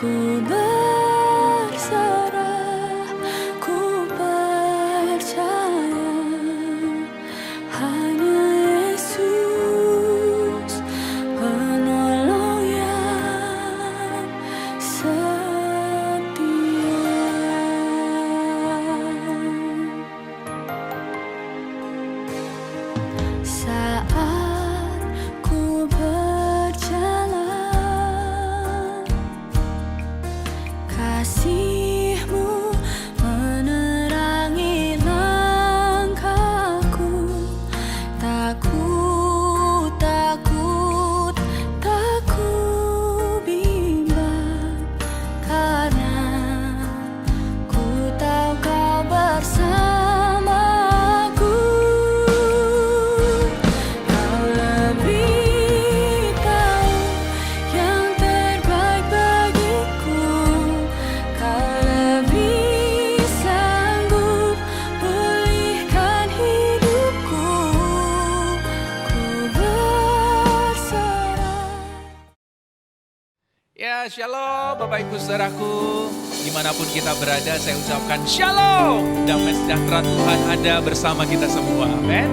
Ku berserah, ku percaya, hanya Yesus penolong yang setia. Saat ku berjalan, kasih-Mu menerangi langkahku. Takut, takut, tak ku bimbang, karena ku tahu Kau bersamaku. Kau lebih tahu yang terbaik bagiku. Kau lebih sanggup pulihkan hidupku. Ku berserah. Ya, shalom Bapak Ibu Saudaraku. Dimanapun kita berada, saya ucapkan shalom. Damai sejahtera Tuhan ada bersama kita semua. Amin.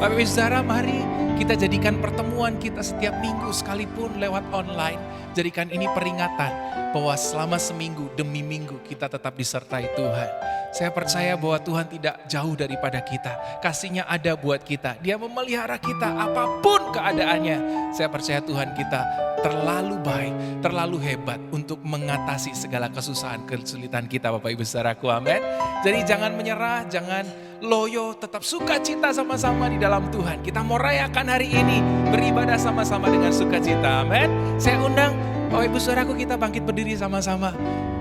Bapak Ibu Saudara, mari kita jadikan pertemuan kita setiap minggu sekalipun lewat online. Jadikan ini peringatan bahwa selama seminggu demi minggu kita tetap disertai Tuhan. Saya percaya bahwa Tuhan tidak jauh daripada kita. Kasih-Nya ada buat kita. Dia memelihara kita apapun keadaannya. Saya percaya Tuhan kita terlalu baik, terlalu hebat untuk mengatasi segala kesusahan, kesulitan kita Bapak Ibu Saudaraku. Amin. Jadi jangan menyerah, jangan loyo, tetap sukacita sama-sama di dalam Tuhan. Kita mau rayakan hari ini, beribadah sama-sama dengan sukacita. Amin. Saya undang Bapak Ibu Saudaraku, kita bangkit berdiri sama-sama.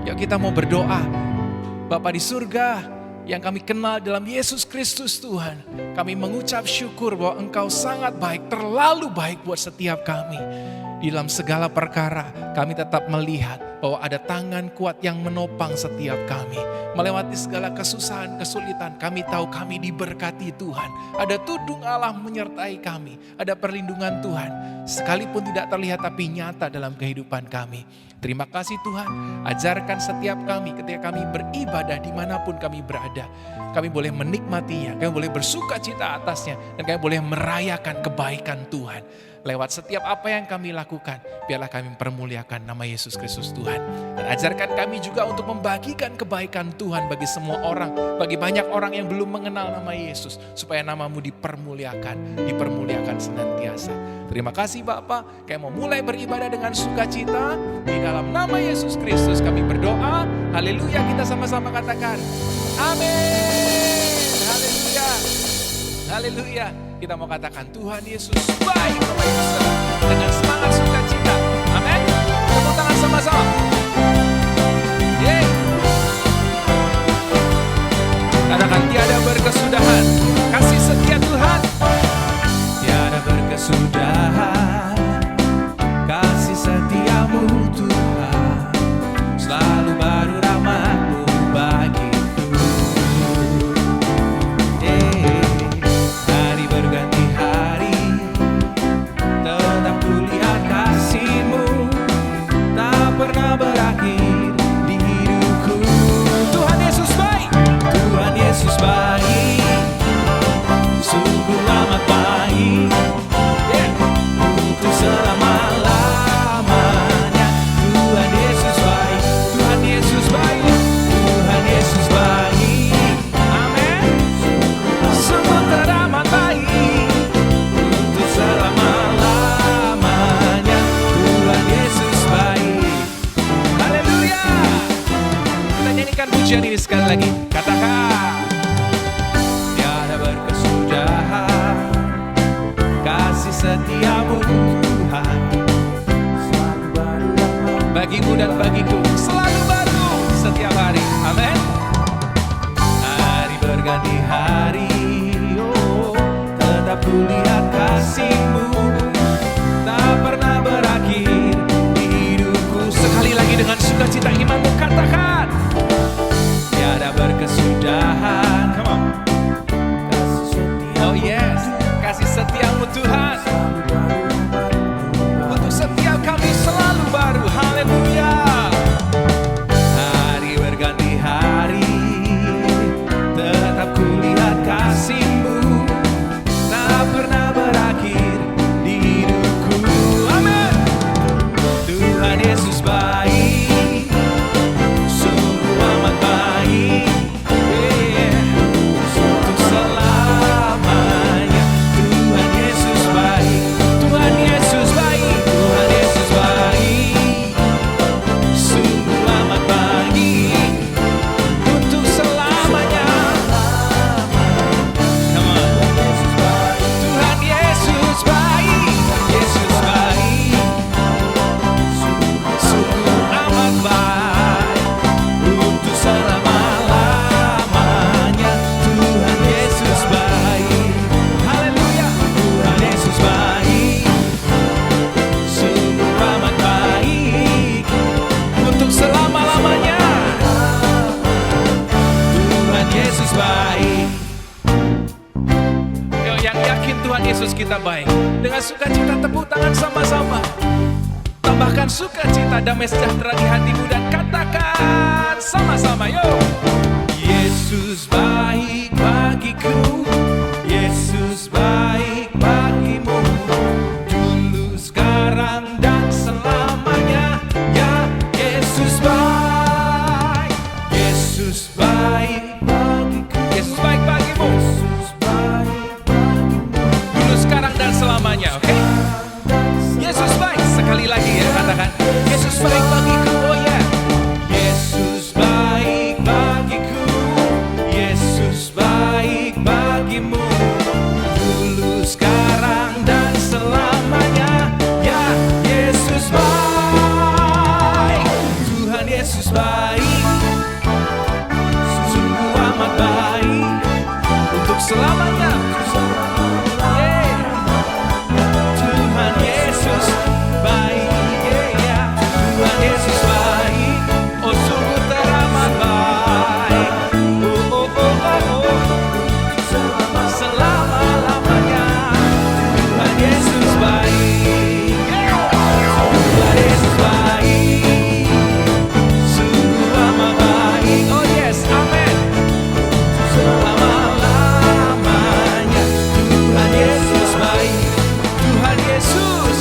Yuk kita mau berdoa. Bapa di surga yang kami kenal dalam Yesus Kristus Tuhan. Kami mengucap syukur bahwa Engkau sangat baik, terlalu baik buat setiap kami. Di dalam segala perkara kami tetap melihat bahwa ada tangan kuat yang menopang setiap kami. Melewati segala kesusahan, kesulitan, kami tahu kami diberkati Tuhan. Ada tudung Allah menyertai kami, ada perlindungan Tuhan. Sekalipun tidak terlihat tapi nyata dalam kehidupan kami. Terima kasih Tuhan, ajarkan setiap kami ketika kami beribadah dimanapun kami berada. Kami boleh menikmatinya, kami boleh bersuka cita atasnya, dan kami boleh merayakan kebaikan Tuhan. Lewat setiap apa yang kami lakukan, biarlah kami mempermuliakan nama Yesus Kristus Tuhan. Dan ajarkan kami juga untuk membagikan kebaikan Tuhan bagi semua orang, bagi banyak orang yang belum mengenal nama Yesus, supaya namamu dipermuliakan senantiasa. Terima kasih Bapa, kami mau mulai beribadah dengan sukacita, di dalam nama Yesus Kristus kami berdoa, haleluya, kita sama-sama katakan, amin, haleluya, haleluya. Kita mau katakan Tuhan Yesus baik Bapak Ibu Saudara, dengan semangat sukacita. Amin. Tepuk tangan sama-sama. Yeay. Katakan tiada berkesudahan kasih setia Tuhan. Tiada berkesudahan kasih setiamu Tuhan. Selalu baru rahmat-Mu bagiku. Berganti hari, tetap kulihat kasih-Mu, tak pernah berakhir di hidupku. Tuhan Yesus baik, Tuhan Yesus baik, sungguh amat baik, untuk selama-lamanya. Tuhan Yesus baik, Tuhan Yesus baik, Tuhan Yesus baik, amin. Sungguh teramat baik. Pujian ini sekali lagi, katakan tiada berkesudahan kasih setiamu Tuhan, selalu baru bagimu dan bagiku, selalu baru setiap hari, amin. Hari berganti hari, oh, tetap kulihat kasih-Mu, tak pernah berakhir di hidupku. Sekali lagi dengan sukacita imanmu katakan tiada berkesudahan, come on. Kasih setia, oh yes, kasih setiamu Tuhan, untuk setiap kami selalu baru, haleluya. sukacita baik. Dengan sukacita tepuk tangan sama-sama. Tambahkan sukacita damai sejahtera di hatimu dan katakan sama-sama, yuk. Yesus baik bagiku, Yesus baik bagimu, dulu, sekarang, dan selamanya. Ya, Yesus baik, Yesus baik bagiku, Yesus baik bagimu, Yesus baik bagimu, dulu, sekarang, dan selamanya. Oke? Yesus baik. Sekali lagi ya, katakan Yesus baik bagiku. Oh ya, Yesus baik bagiku, Yesus baik bagimu, dulu, sekarang, dan selamanya. Ya, Yesus baik, Tuhan Yesus baik, sungguh amat baik untuk selamanya. Yeah. Tuhan Yesus baik, yeah. Tuhan Yesus baik, oh sungguh teramat baik. Oh, oh, oh, oh, oh. Selama-lamanya Tuhan Yesus baik, yeah. Tuhan Yesus baik, sungguh amat baik. Oh yes, amen. Selama-lamanya Tuhan Yesus baik, Tuhan Yesus,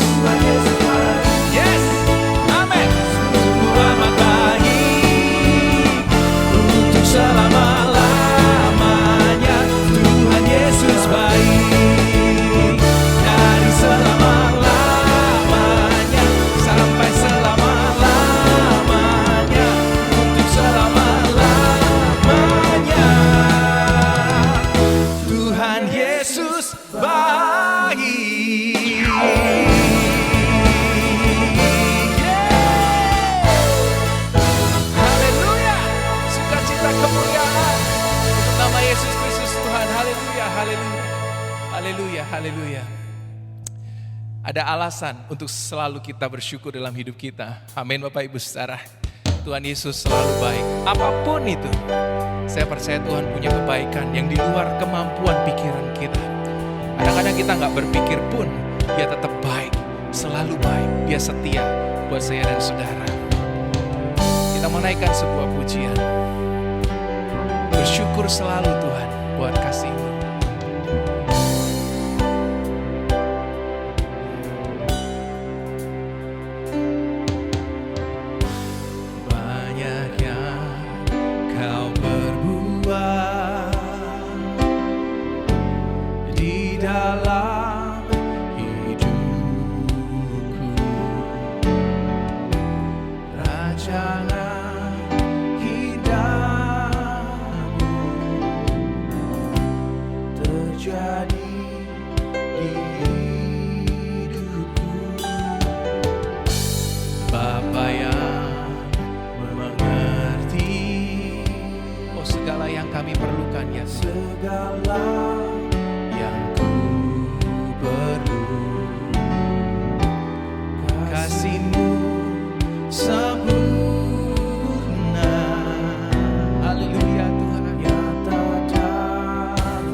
yes, amen. Sungguh amat baik untuk selama-lamanya. Tuhan Yesus baik dari selama-lamanya sampai selama-lamanya, untuk selama-lamanya. Tuhan Yesus baik. Haleluya, sukacita kemuliaan untuk nama Yesus Kristus Tuhan. Haleluya, haleluya, haleluya, haleluya. Ada alasan untuk selalu kita bersyukur dalam hidup kita. Amin Bapak Ibu Saudara. Tuhan Yesus selalu baik. Apapun itu, saya percaya Tuhan punya kebaikan yang di luar kemampuan pikiran kita. Kadang-kadang kita nggak berpikir pun, Dia tetap baik, selalu baik. Dia setia buat saya dan saudara. Kita menaikkan sebuah pujian. Bersyukur selalu Tuhan buat kasih-Mu. Banyak yang Kau berbuat di dalam hidupku, rancangan indahmu terjadi di hidupku. Bapa yang mengerti, oh segala yang kami perlukan, ya segala yang ku perlu, kasih-Mu sempurna. Haleluya Tuhan, nyata datang.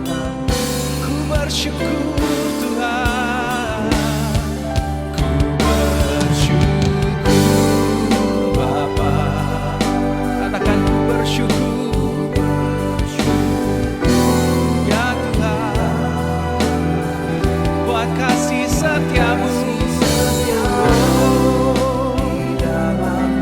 Ku bersyukur Tuhan, ku bersyukur Bapa. Katakan ku bersyukur, ya Tuhan, buat kasih setia-Mu di dalam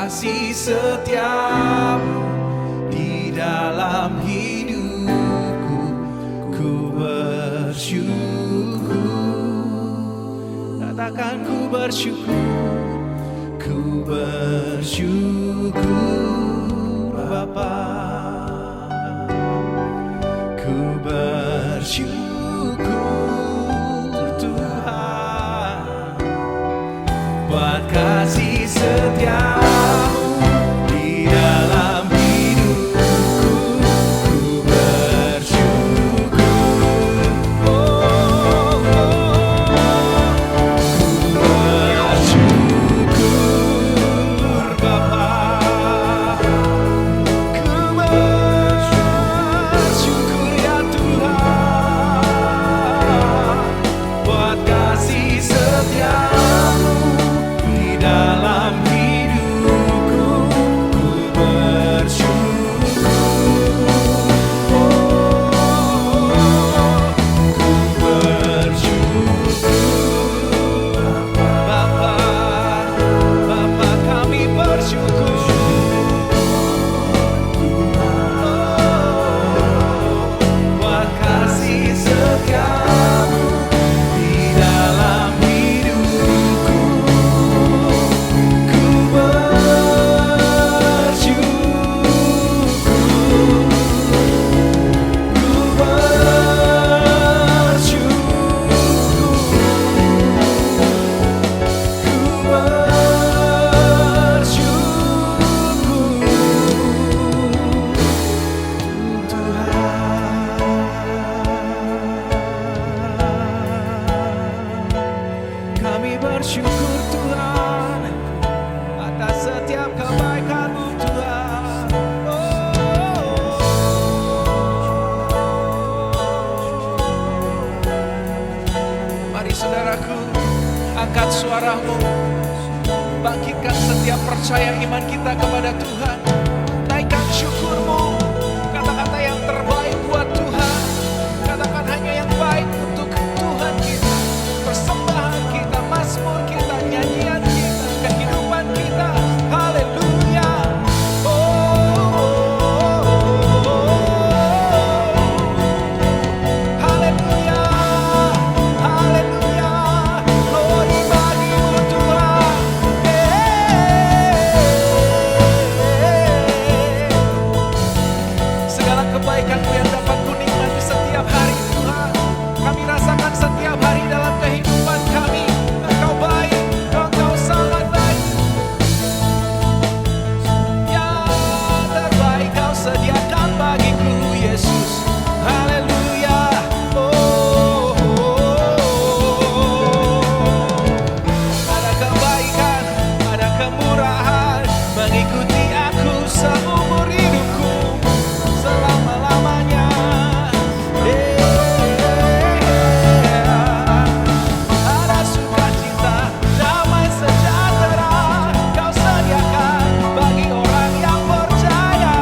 kasih setiamu di dalam hidupku, ku bersyukur. Katakan ku bersyukur, ku bersyukur Bapa, ku bersyukur Tuhan buat kasih setiamu di dalam hidupku, ku bersyukur. Oh, ku bersyukur Bapa, ku bersyukur ya Tuhan buat kasih setiamu di dalam hidupku, ku bersyukur. Ku bersyukur Bapa, Bapa kami bersyukur. Buat kasih setiamu di dalam hidupku, ku bersyukur, ku kami bersyukur Tuhan atas setiap kebaikan-Mu Tuhan. Mari saudaraku, angkat suaramu, bangkitkan setiap percaya iman kita kepada Tuhan. Naikkan syukurmu, kata-kata yang terbaik buat Tuhan. Katakan hanya yang baik untuk Tuhan kita. Persembahan kita, mazmur kita, nyanyian kita, kehidupan kita. Haleluya. Haleluya. Haleluya. Glory bagi-Mu Tuhan. Segala kebaikan-Mu yang dapat ku nikmati setiap hari Tuhan, kami rasakan setiap hari dalam kehidupan kami. Engkau baik, Engkau sangat baik. Yang terbaik Kau sediakan bagiku Yesus. Haleluya. Ada kebaikan, ada kemurahan mengikuti aku seumur hidupku, selama-lamanya. Ada sukacita, damai sejahtera Kau sediakan bagi orang yang percaya.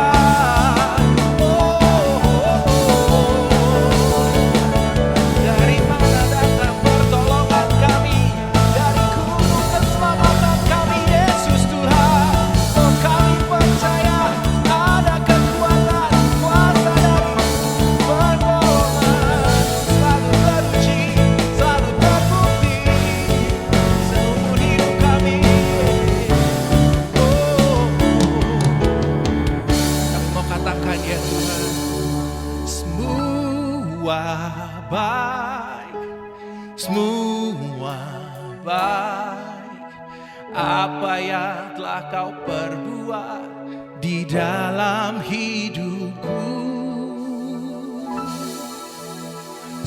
Dari mana datang pertolongan kami? Dari gunung keselamatan kami, Yesus Tuhan. Oh, kami percaya ada kekuatan, kuasa dari pertolongan. Selalu teruji, selalu terbukti seumur hidup kami. Kami mau katakan ya Tuhan, semua baik, semua baik. Apa yang telah Kau perbuat di dalam hidupku,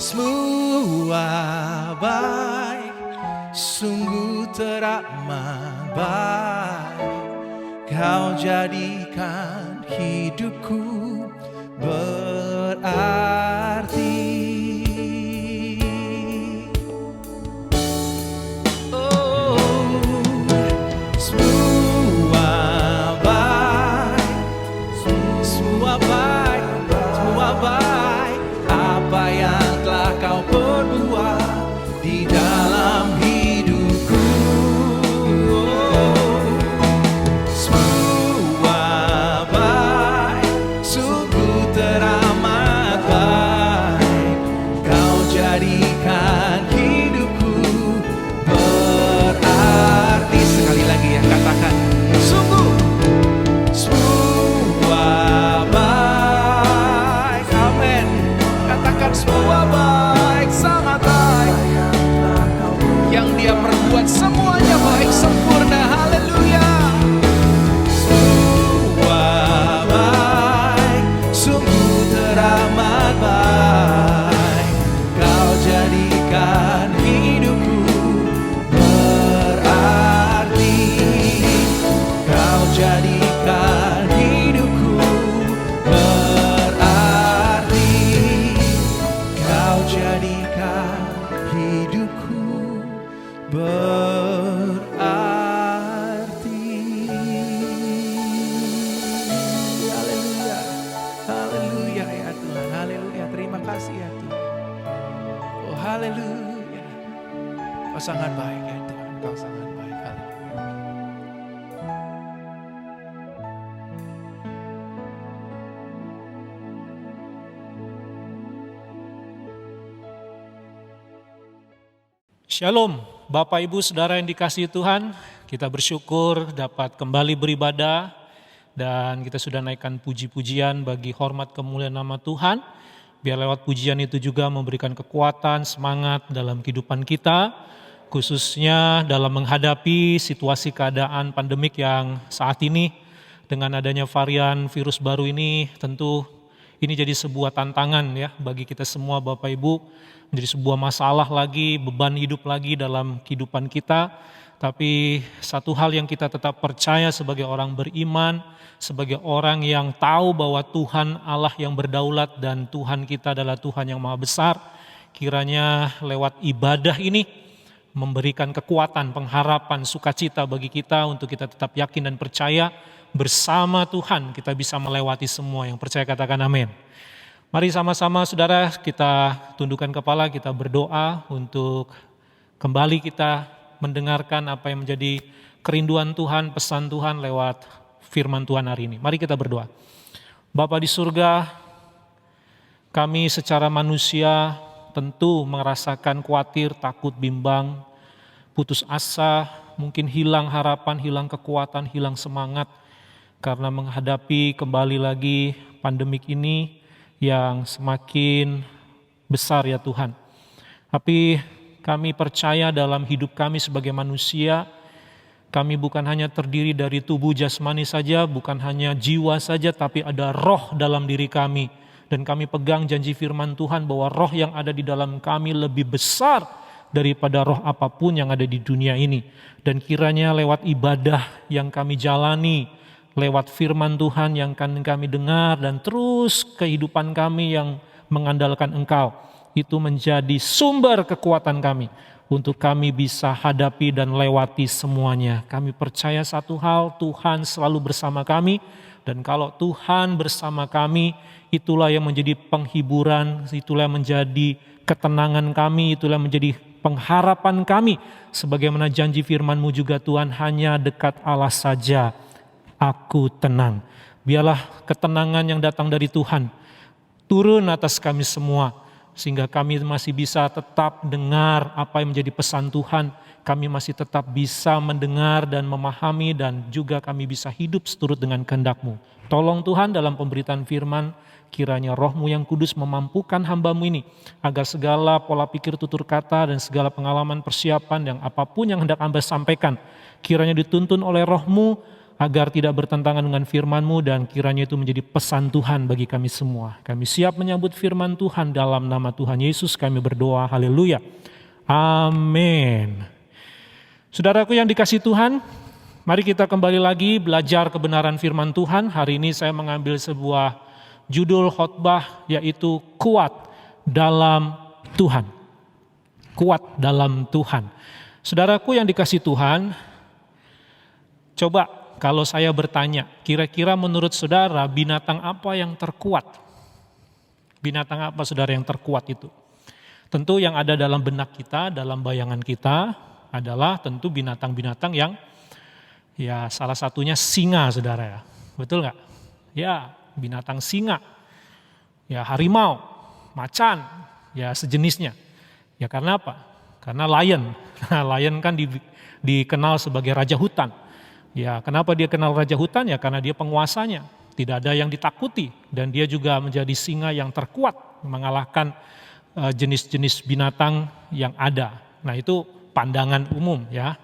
semua baik, sungguh teramat baik. Kau jadikan hidupku berarti. Semua baik, semua baik, semua baik. Apa yang telah Kau perbuat di dalam hidupku, semua yang baik sempurna. Haleluya. Sungguh baik, sungguh teramat baik. Kau jadikan hidupku berarti. Kau jadikan hidupku berarti. Kau jadikan hidupku berarti. Haleluya. Haleluya ya Tuhan. Haleluya. Terima kasih ya Tuhan. Oh haleluya. Kau sangat baik ya Tuhan. Kau sangat baik. Haleluya. Shalom, Bapak Ibu Saudara yang dikasihi Tuhan, kita bersyukur dapat kembali beribadah dan kita sudah naikkan puji-pujian bagi hormat kemuliaan nama Tuhan. Biar lewat pujian itu juga memberikan kekuatan, semangat dalam kehidupan kita, khususnya dalam menghadapi situasi keadaan pandemik yang saat ini dengan adanya varian virus baru ini, tentu ini jadi sebuah tantangan ya bagi kita semua Bapak Ibu, menjadi sebuah masalah lagi, beban hidup lagi dalam kehidupan kita. Tapi satu hal yang kita tetap percaya sebagai orang beriman, sebagai orang yang tahu bahwa Tuhan Allah yang berdaulat dan Tuhan kita adalah Tuhan yang maha besar. Kiranya lewat ibadah ini memberikan kekuatan, pengharapan, sukacita bagi kita untuk kita tetap yakin dan percaya bersama Tuhan kita bisa melewati semua. Yang percaya katakan amin. Mari sama-sama saudara kita tundukkan kepala, kita berdoa untuk kembali kita mendengarkan apa yang menjadi kerinduan Tuhan, pesan Tuhan lewat firman Tuhan hari ini. Mari kita berdoa. Bapa di surga, kami secara manusia tentu merasakan khawatir, takut, bimbang, putus asa, mungkin hilang harapan, hilang kekuatan, hilang semangat karena menghadapi kembali lagi pandemik ini yang semakin besar ya Tuhan. Tapi kami percaya dalam hidup kami sebagai manusia, kami bukan hanya terdiri dari tubuh jasmani saja, bukan hanya jiwa saja, tapi ada roh dalam diri kami. Dan kami pegang janji firman Tuhan bahwa roh yang ada di dalam kami lebih besar daripada roh apapun yang ada di dunia ini. Dan kiranya lewat ibadah yang kami jalani, lewat firman Tuhan yang akan kami dengar dan terus kehidupan kami yang mengandalkan Engkau, itu menjadi sumber kekuatan kami untuk kami bisa hadapi dan lewati semuanya. Kami percaya satu hal, Tuhan selalu bersama kami, dan kalau Tuhan bersama kami, itulah yang menjadi penghiburan, itulah yang menjadi ketenangan kami, itulah yang menjadi pengharapan kami. Sebagaimana janji firman-Mu juga Tuhan, hanya dekat Allah saja aku tenang. Biarlah ketenangan yang datang dari Tuhan turun atas kami semua, sehingga kami masih bisa tetap dengar apa yang menjadi pesan Tuhan. Kami masih tetap bisa mendengar dan memahami, dan juga kami bisa hidup seturut dengan kehendak-Mu. Tolong Tuhan dalam pemberitaan firman, kiranya Roh-Mu yang kudus memampukan hamba-Mu ini, agar segala pola pikir, tutur kata, dan segala pengalaman persiapan yang apapun yang hendak Hamba sampaikan, kiranya dituntun oleh Roh-Mu, agar tidak bertentangan dengan firman-Mu, dan kiranya itu menjadi pesan Tuhan bagi kami semua. Kami siap menyambut firman Tuhan dalam nama Tuhan Yesus kami berdoa, haleluya, amin. Saudaraku yang dikasihi Tuhan, mari kita kembali lagi belajar kebenaran firman Tuhan. Hari ini saya mengambil sebuah judul khotbah, yaitu kuat dalam Tuhan. Kuat dalam Tuhan. Saudaraku yang dikasihi Tuhan, coba kalau saya bertanya, kira-kira menurut saudara binatang apa yang terkuat? Binatang apa saudara yang terkuat itu? Tentu yang ada dalam benak kita, dalam bayangan kita adalah tentu binatang-binatang yang ya salah satunya singa saudara ya. Betul nggak? Ya binatang singa, ya harimau, macan, ya sejenisnya. Ya karena apa? Karena lion. Nah, lion kan dikenal sebagai raja hutan. Ya, kenapa dia kenal raja hutan? Ya karena dia penguasanya, tidak ada yang ditakuti, dan dia juga menjadi singa yang terkuat mengalahkan jenis-jenis binatang yang ada. Nah, itu pandangan umum ya.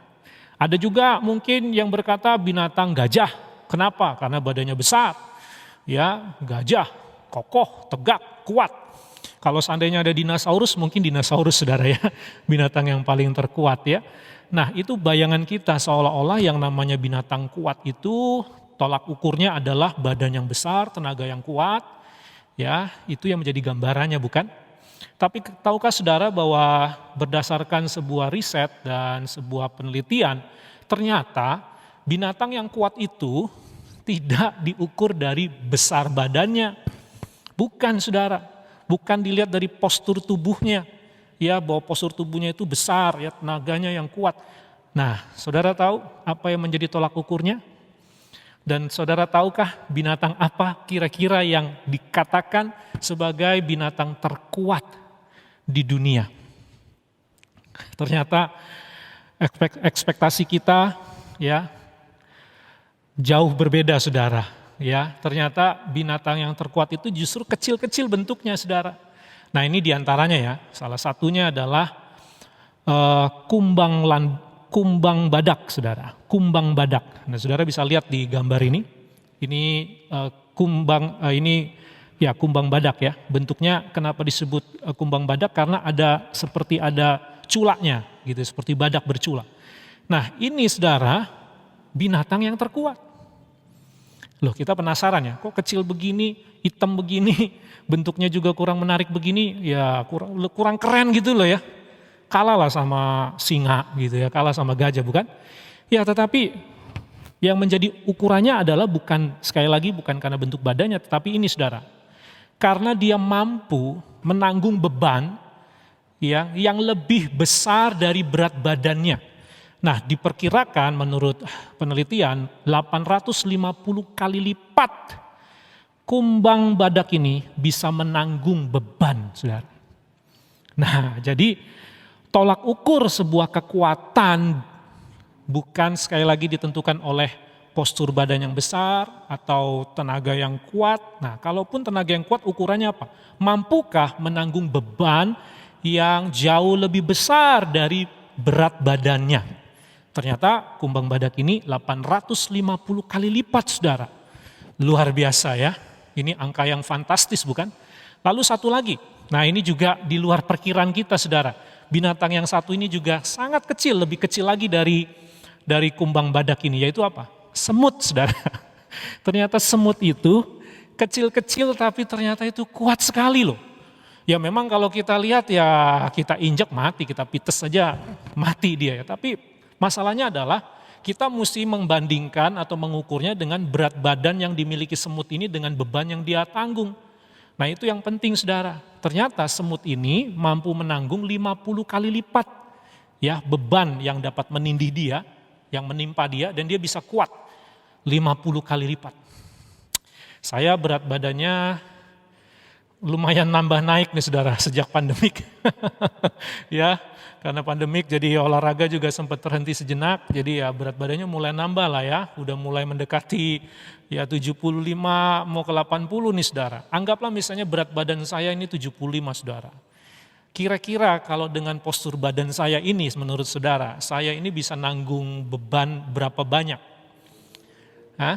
Ada juga mungkin yang berkata binatang gajah. Kenapa? Karena badannya besar. Ya, gajah kokoh, tegak, kuat. Kalau seandainya ada dinosaurus, mungkin dinosaurus saudara ya, binatang yang paling terkuat ya. Nah itu bayangan kita seolah-olah yang namanya binatang kuat itu tolak ukurnya adalah badan yang besar, tenaga yang kuat. Ya, itu yang menjadi gambarannya bukan? Tapi tahukah saudara bahwa berdasarkan sebuah riset dan sebuah penelitian, ternyata binatang yang kuat itu tidak diukur dari besar badannya. Bukan saudara, bukan dilihat dari postur tubuhnya. Ya, bahwa postur tubuhnya itu besar, ya tenaganya yang kuat. Nah, saudara tahu apa yang menjadi tolak ukurnya? Dan saudara tahukah binatang apa kira-kira yang dikatakan sebagai binatang terkuat di dunia? Ternyata ekspektasi kita ya jauh berbeda saudara. Ya, ternyata binatang yang terkuat itu justru kecil-kecil bentuknya saudara. Nah ini diantaranya ya, salah satunya adalah kumbang badak saudara, kumbang badak. Nah saudara bisa lihat di gambar ini kumbang badak ya. Bentuknya kenapa disebut kumbang badak? Karena seperti ada culaknya gitu, seperti badak berculak. Nah ini saudara binatang yang terkuat. Loh kita penasaran ya, kok kecil begini, hitam begini, bentuknya juga kurang menarik begini, ya kurang keren gitu loh ya. Kalah lah sama singa gitu ya, kalah sama gajah bukan? Ya tetapi yang menjadi ukurannya adalah sekali lagi bukan karena bentuk badannya, tetapi ini saudara. Karena dia mampu menanggung beban yang lebih besar dari berat badannya. Nah diperkirakan menurut penelitian 850 kali lipat kumbang badak ini bisa menanggung beban saudara. Nah jadi tolak ukur sebuah kekuatan bukan sekali lagi ditentukan oleh postur badan yang besar atau tenaga yang kuat. Nah kalaupun tenaga yang kuat ukurannya apa? Mampukah menanggung beban yang jauh lebih besar dari berat badannya? Ternyata kumbang badak ini 850 kali lipat saudara. Luar biasa ya, ini angka yang fantastis bukan? Lalu satu lagi, nah ini juga di luar perkiraan kita saudara. Binatang yang satu ini juga sangat kecil, lebih kecil lagi dari kumbang badak ini, yaitu apa? Semut saudara. Ternyata semut itu kecil-kecil tapi ternyata itu kuat sekali loh. Ya memang kalau kita lihat ya kita injek mati, kita pites saja mati dia ya. Tapi masalahnya adalah kita mesti membandingkan atau mengukurnya dengan berat badan yang dimiliki semut ini dengan beban yang dia tanggung. Nah itu yang penting saudara. Ternyata semut ini mampu menanggung 50 kali lipat ya beban yang dapat menindih dia, yang menimpa dia dan dia bisa kuat 50 kali lipat. Saya berat badannya lumayan nambah naik nih saudara sejak pandemik. Ya, karena pandemik jadi olahraga juga sempat terhenti sejenak. Jadi ya berat badannya mulai nambah lah ya. Udah mulai mendekati ya 75 mau ke 80 nih saudara. Anggaplah misalnya berat badan saya ini 75 saudara. Kira-kira kalau dengan postur badan saya ini menurut saudara, saya ini bisa nanggung beban berapa banyak? Hah?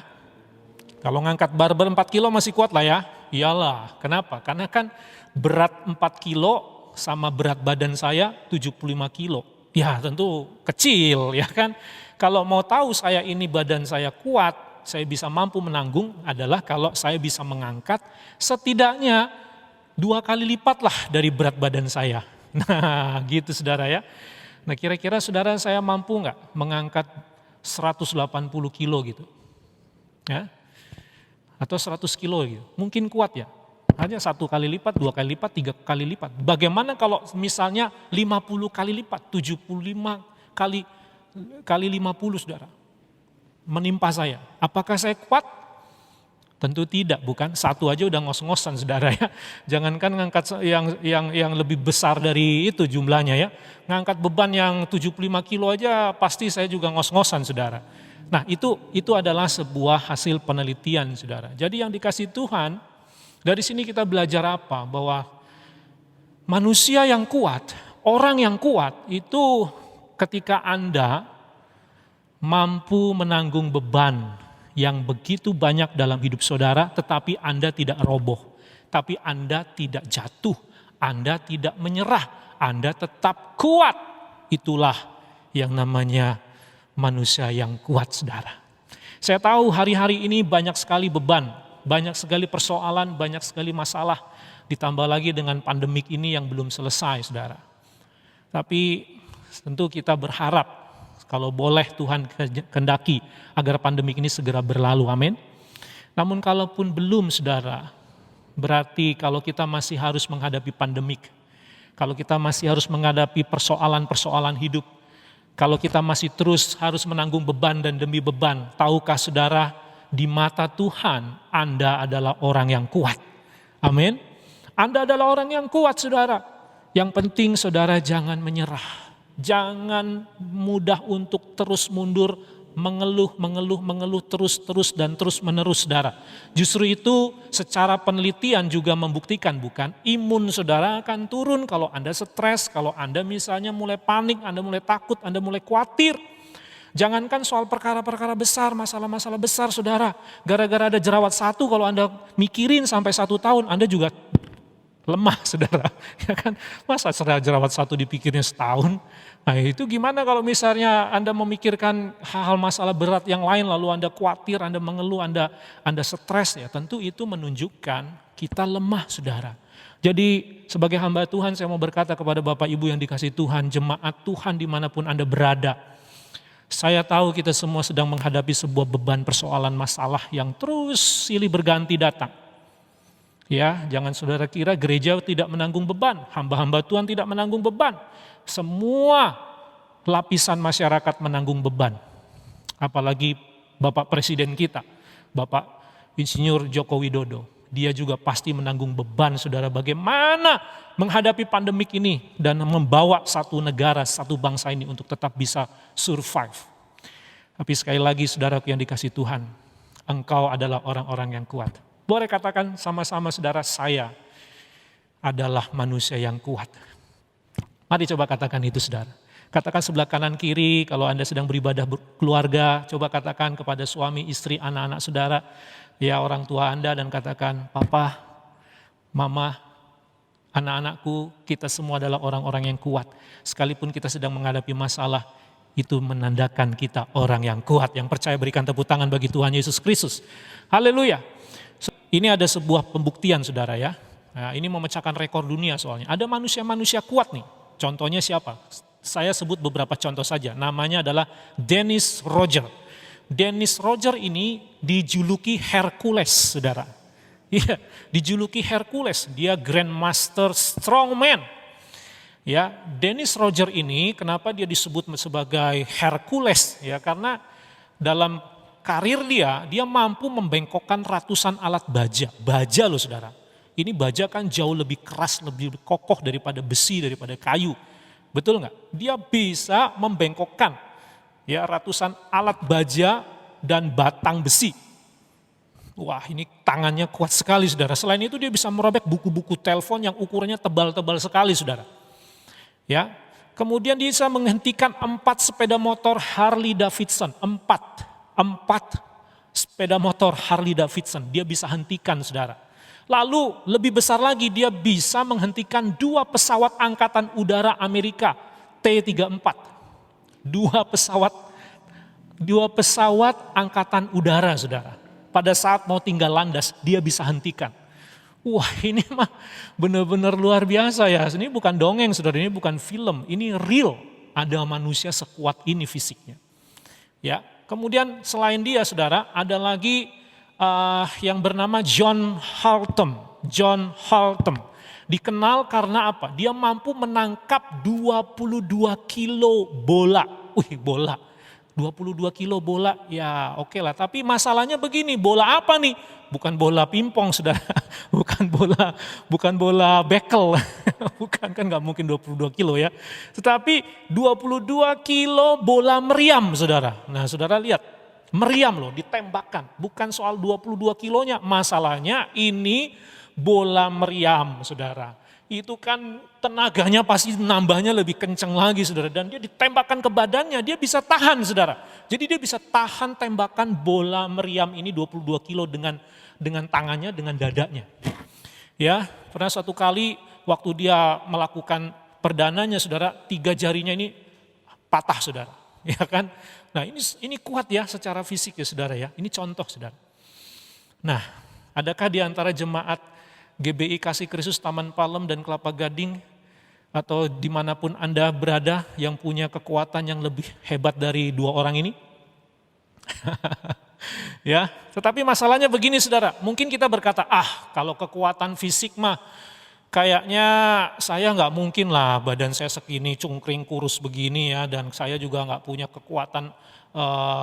Kalau ngangkat barbel 4 kilo masih kuat lah ya. Iyalah, kenapa? Karena kan berat 4 kilo sama berat badan saya 75 kilo. Ya tentu kecil ya kan. Kalau mau tahu saya ini badan saya kuat, saya bisa mampu menanggung adalah kalau saya bisa mengangkat setidaknya 2 kali lipat lah dari berat badan saya. Nah gitu saudara ya. Nah kira-kira saudara saya mampu nggak mengangkat 180 kilo gitu? Ya? Atau 100 kilo gitu, mungkin kuat ya. Hanya 1 kali lipat, 2 kali lipat, 3 kali lipat. Bagaimana kalau misalnya 50 kali lipat, 75 kali 50 saudara. Menimpa saya, apakah saya kuat? Tentu tidak, bukan? Satu aja udah ngos-ngosan saudara ya. Jangankan ngangkat yang lebih besar dari itu jumlahnya ya. Ngangkat beban yang 75 kilo aja pasti saya juga ngos-ngosan saudara. Nah itu adalah sebuah hasil penelitian saudara. Jadi yang dikasih Tuhan, dari sini kita belajar apa? Bahwa manusia yang kuat, orang yang kuat itu ketika Anda mampu menanggung beban yang begitu banyak dalam hidup saudara, tetapi Anda tidak roboh, tapi Anda tidak jatuh, Anda tidak menyerah, Anda tetap kuat. Itulah yang namanya manusia yang kuat, saudara. Saya tahu hari-hari ini banyak sekali beban, banyak sekali persoalan, banyak sekali masalah, ditambah lagi dengan pandemik ini yang belum selesai, saudara. Tapi tentu kita berharap kalau boleh Tuhan kehendaki agar pandemik ini segera berlalu, amin. Namun kalaupun belum, saudara, berarti kalau kita masih harus menghadapi pandemik, kalau kita masih harus menghadapi persoalan-persoalan hidup, kalau kita masih terus harus menanggung beban dan demi beban, tahukah saudara, di mata Tuhan Anda adalah orang yang kuat, amin. Anda adalah orang yang kuat, saudara. Yang penting saudara jangan menyerah. Jangan mudah untuk terus mundur, mengeluh terus menerus, saudara. Justru itu secara penelitian juga membuktikan, bukan? Imun saudara akan turun kalau Anda stres, kalau Anda misalnya mulai panik, Anda mulai takut, Anda mulai khawatir. Jangankan soal perkara-perkara besar, masalah-masalah besar, saudara. Gara-gara ada jerawat satu, kalau Anda mikirin sampai 1 tahun, Anda juga lemah, saudara. Ya kan? Masa jerawat satu dipikirnya setahun? Nah itu gimana kalau misalnya Anda memikirkan hal-hal masalah berat yang lain, lalu Anda khawatir, Anda mengeluh, Anda stres, ya tentu itu menunjukkan kita lemah, saudara. Jadi sebagai hamba Tuhan saya mau berkata kepada Bapak Ibu yang dikasihi Tuhan, jemaat Tuhan dimanapun Anda berada. Saya tahu kita semua sedang menghadapi sebuah beban persoalan masalah yang terus silih berganti datang. Ya, jangan saudara kira gereja tidak menanggung beban, hamba-hamba Tuhan tidak menanggung beban. Semua lapisan masyarakat menanggung beban. Apalagi Bapak Presiden kita, Bapak Insinyur Joko Widodo. Dia juga pasti menanggung beban, saudara, bagaimana menghadapi pandemik ini dan membawa satu negara, satu bangsa ini untuk tetap bisa survive. Tapi sekali lagi saudaraku yang dikasihi Tuhan, engkau adalah orang-orang yang kuat. Boleh katakan sama-sama saudara, saya adalah manusia yang kuat. Mari coba katakan itu, saudara. Katakan sebelah kanan kiri, kalau Anda sedang beribadah keluarga, coba katakan kepada suami, istri, anak-anak saudara, ya orang tua Anda, dan katakan, Papa, Mama, anak-anakku, kita semua adalah orang-orang yang kuat. Sekalipun kita sedang menghadapi masalah, itu menandakan kita orang yang kuat. Yang percaya berikan tepuk tangan bagi Tuhan Yesus Kristus. Haleluya. Ini ada sebuah pembuktian, saudara, ya. Nah, ini memecahkan rekor dunia soalnya. Ada manusia-manusia kuat nih. Contohnya siapa? Saya sebut beberapa contoh saja. Namanya adalah Dennis Roger. Dennis Roger ini dijuluki Hercules, saudara. Iya, dijuluki Hercules. Dia Grandmaster Strongman. Ya, Dennis Roger ini kenapa dia disebut sebagai Hercules? Ya, karena dalam karir dia mampu membengkokkan ratusan alat baja. Baja loh, saudara. Ini baja kan jauh lebih keras, lebih kokoh daripada besi, daripada kayu. Betul nggak? Dia bisa membengkokkan ya ratusan alat baja dan batang besi. Wah, ini tangannya kuat sekali, saudara. Selain itu dia bisa merobek buku-buku telepon yang ukurannya tebal-tebal sekali, saudara. Ya, kemudian dia bisa menghentikan 4 sepeda motor Harley Davidson. 4 sepeda motor Harley Davidson dia bisa hentikan, saudara. Lalu lebih besar lagi dia bisa menghentikan 2 pesawat angkatan udara Amerika T-34. 2 pesawat angkatan udara, saudara. Pada saat mau tinggal landas dia bisa hentikan. Wah, ini mah benar-benar luar biasa ya. Ini bukan dongeng, saudara, ini bukan film, ini real. Ada manusia sekuat ini fisiknya. Ya, kemudian selain dia, saudara, ada lagi yang bernama John Haltom. John Haltom dikenal karena apa? Dia mampu menangkap 22 kilo bola. Bola. 22 kilo bola, ya oke lah. Tapi masalahnya begini, bola apa nih? Bukan bola pingpong, saudara. Bukan bola bekel. Bukan, kan gak mungkin 22 kilo ya. Tetapi 22 kilo bola meriam, saudara. Nah, saudara lihat, meriam loh, ditembakkan. Bukan soal 22 kilonya, masalahnya ini bola meriam, saudara. itu kan tenaganya pasti nambahnya lebih kencang lagi saudara. Dan dia ditembakkan ke badannya, dia bisa tahan saudara. Jadi dia bisa tahan tembakan bola meriam ini 22 kilo dengan tangannya, dengan dadanya. Ya, pernah suatu kali waktu dia melakukan perdananya saudara, 3 jarinya ini patah saudara. Ya kan? Nah ini kuat ya secara fisik ya saudara ya. Ini contoh saudara. Nah, adakah di antara jemaat GBI Kasih Kristus Taman Palem dan Kelapa Gading atau dimanapun Anda berada yang punya kekuatan yang lebih hebat dari 2 orang ini? Ya, tetapi masalahnya begini saudara, mungkin kita berkata, kalau kekuatan fisik mah kayaknya saya nggak mungkin lah, badan saya segini cungkring kurus begini ya, dan saya juga nggak punya kekuatan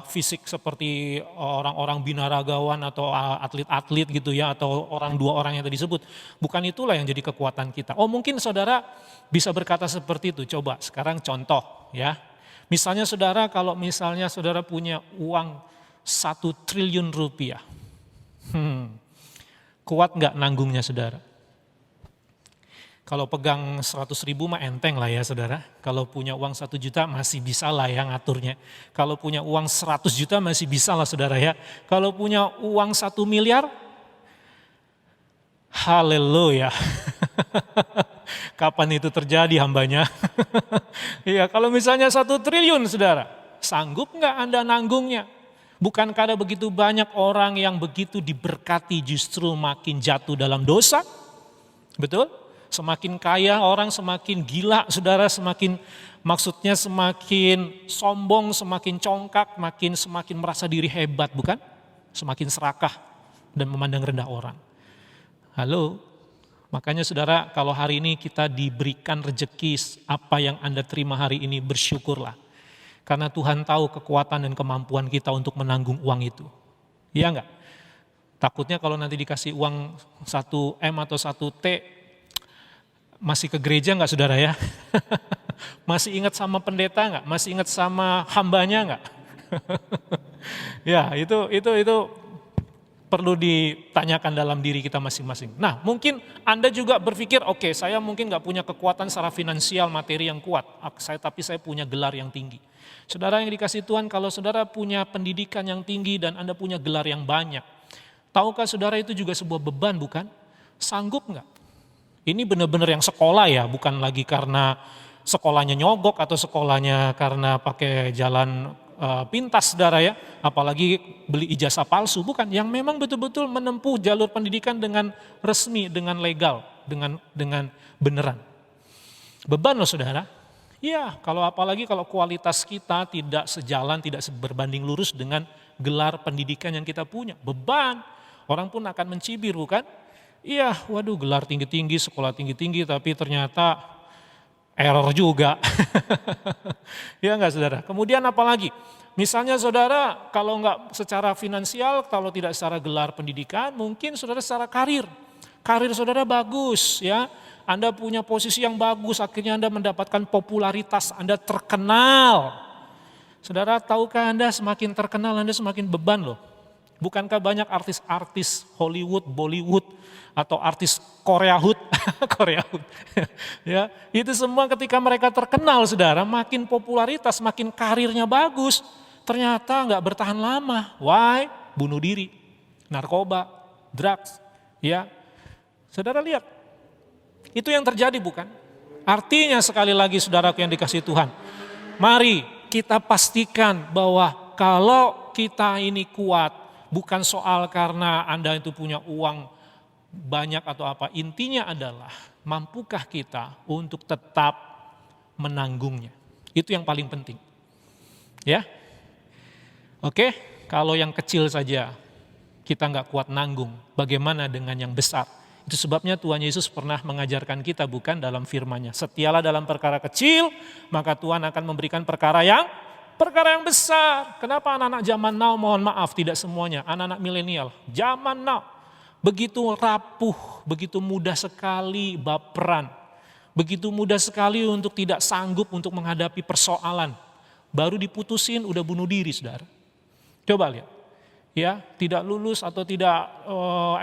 fisik seperti orang-orang binaragawan atau atlet-atlet gitu ya, atau 2 orang yang tadi disebut. Bukan itulah yang jadi kekuatan kita. Oh mungkin saudara bisa berkata seperti itu. Coba sekarang contoh ya. Misalnya saudara, kalau misalnya saudara punya uang 1 triliun rupiah. Kuat nggak nanggungnya saudara? Kalau pegang 100.000 mah enteng lah ya saudara. Kalau punya uang 1 juta masih bisa lah ya ngaturnya. Kalau punya uang 100 juta masih bisa lah saudara ya. Kalau punya uang 1 miliar, haleluya. Kapan itu terjadi hambanya? Iya, kalau misalnya 1 triliun saudara, sanggup nggak Anda nanggungnya? Bukankah ada begitu banyak orang yang begitu diberkati justru makin jatuh dalam dosa? Betul? Semakin kaya orang semakin gila saudara, semakin sombong, semakin congkak, semakin merasa diri hebat bukan? Semakin serakah dan memandang rendah orang. Halo, makanya saudara kalau hari ini kita diberikan rejeki apa yang Anda terima hari ini bersyukurlah. Karena Tuhan tahu kekuatan dan kemampuan kita untuk menanggung uang itu. Iya enggak? Takutnya kalau nanti dikasih uang 1M atau 1T, masih ke gereja enggak saudara ya? Masih ingat sama pendeta enggak? Masih ingat sama hambanya enggak? Ya itu perlu ditanyakan dalam diri kita masing-masing. Nah mungkin Anda juga berpikir, oke, saya mungkin enggak punya kekuatan secara finansial, materi yang kuat. Tapi saya punya gelar yang tinggi. Saudara yang dikasih Tuhan, kalau saudara punya pendidikan yang tinggi dan Anda punya gelar yang banyak, tahukah saudara itu juga sebuah beban bukan? Sanggup enggak? Ini benar-benar yang sekolah ya, bukan lagi karena sekolahnya nyogok atau sekolahnya karena pakai jalan pintas saudara ya, apalagi beli ijazah palsu, bukan. Yang memang betul-betul menempuh jalur pendidikan dengan resmi, dengan legal, dengan beneran. Beban loh saudara. Ya, apalagi kalau kualitas kita tidak sejalan, tidak berbanding lurus dengan gelar pendidikan yang kita punya. Beban, orang pun akan mencibir bukan? Iya, waduh gelar tinggi-tinggi, sekolah tinggi-tinggi, tapi ternyata error juga. Ya enggak saudara? Kemudian apalagi? Misalnya saudara kalau enggak secara finansial, kalau tidak secara gelar pendidikan, mungkin saudara secara karir. Karir saudara bagus ya, Anda punya posisi yang bagus, akhirnya Anda mendapatkan popularitas, Anda terkenal. Saudara tahukah Anda semakin terkenal Anda semakin beban loh. Bukankah banyak artis-artis Hollywood, Bollywood, atau artis Koreahood, Koreahood, ya itu semua ketika mereka terkenal saudara, makin popularitas, makin karirnya bagus, ternyata nggak bertahan lama. Why? Bunuh diri, narkoba, drugs, ya. Saudara lihat, itu yang terjadi bukan? Artinya sekali lagi saudaraku yang dikasihi Tuhan, mari kita pastikan bahwa kalau kita ini kuat, bukan soal karena Anda itu punya uang banyak atau apa. Intinya adalah mampukah kita untuk tetap menanggungnya. Itu yang paling penting. Ya. Oke, kalau yang kecil saja kita nggak kuat nanggung, bagaimana dengan yang besar? Itu sebabnya Tuhan Yesus pernah mengajarkan kita bukan dalam firman-Nya. Setialah dalam perkara kecil, maka Tuhan akan memberikan perkara yang besar. Kenapa anak-anak zaman now, mohon maaf tidak semuanya, anak-anak milenial, zaman now, begitu rapuh, begitu mudah sekali baperan, begitu mudah sekali untuk tidak sanggup untuk menghadapi persoalan. Baru diputusin udah bunuh diri saudara. Coba lihat, ya, tidak lulus atau tidak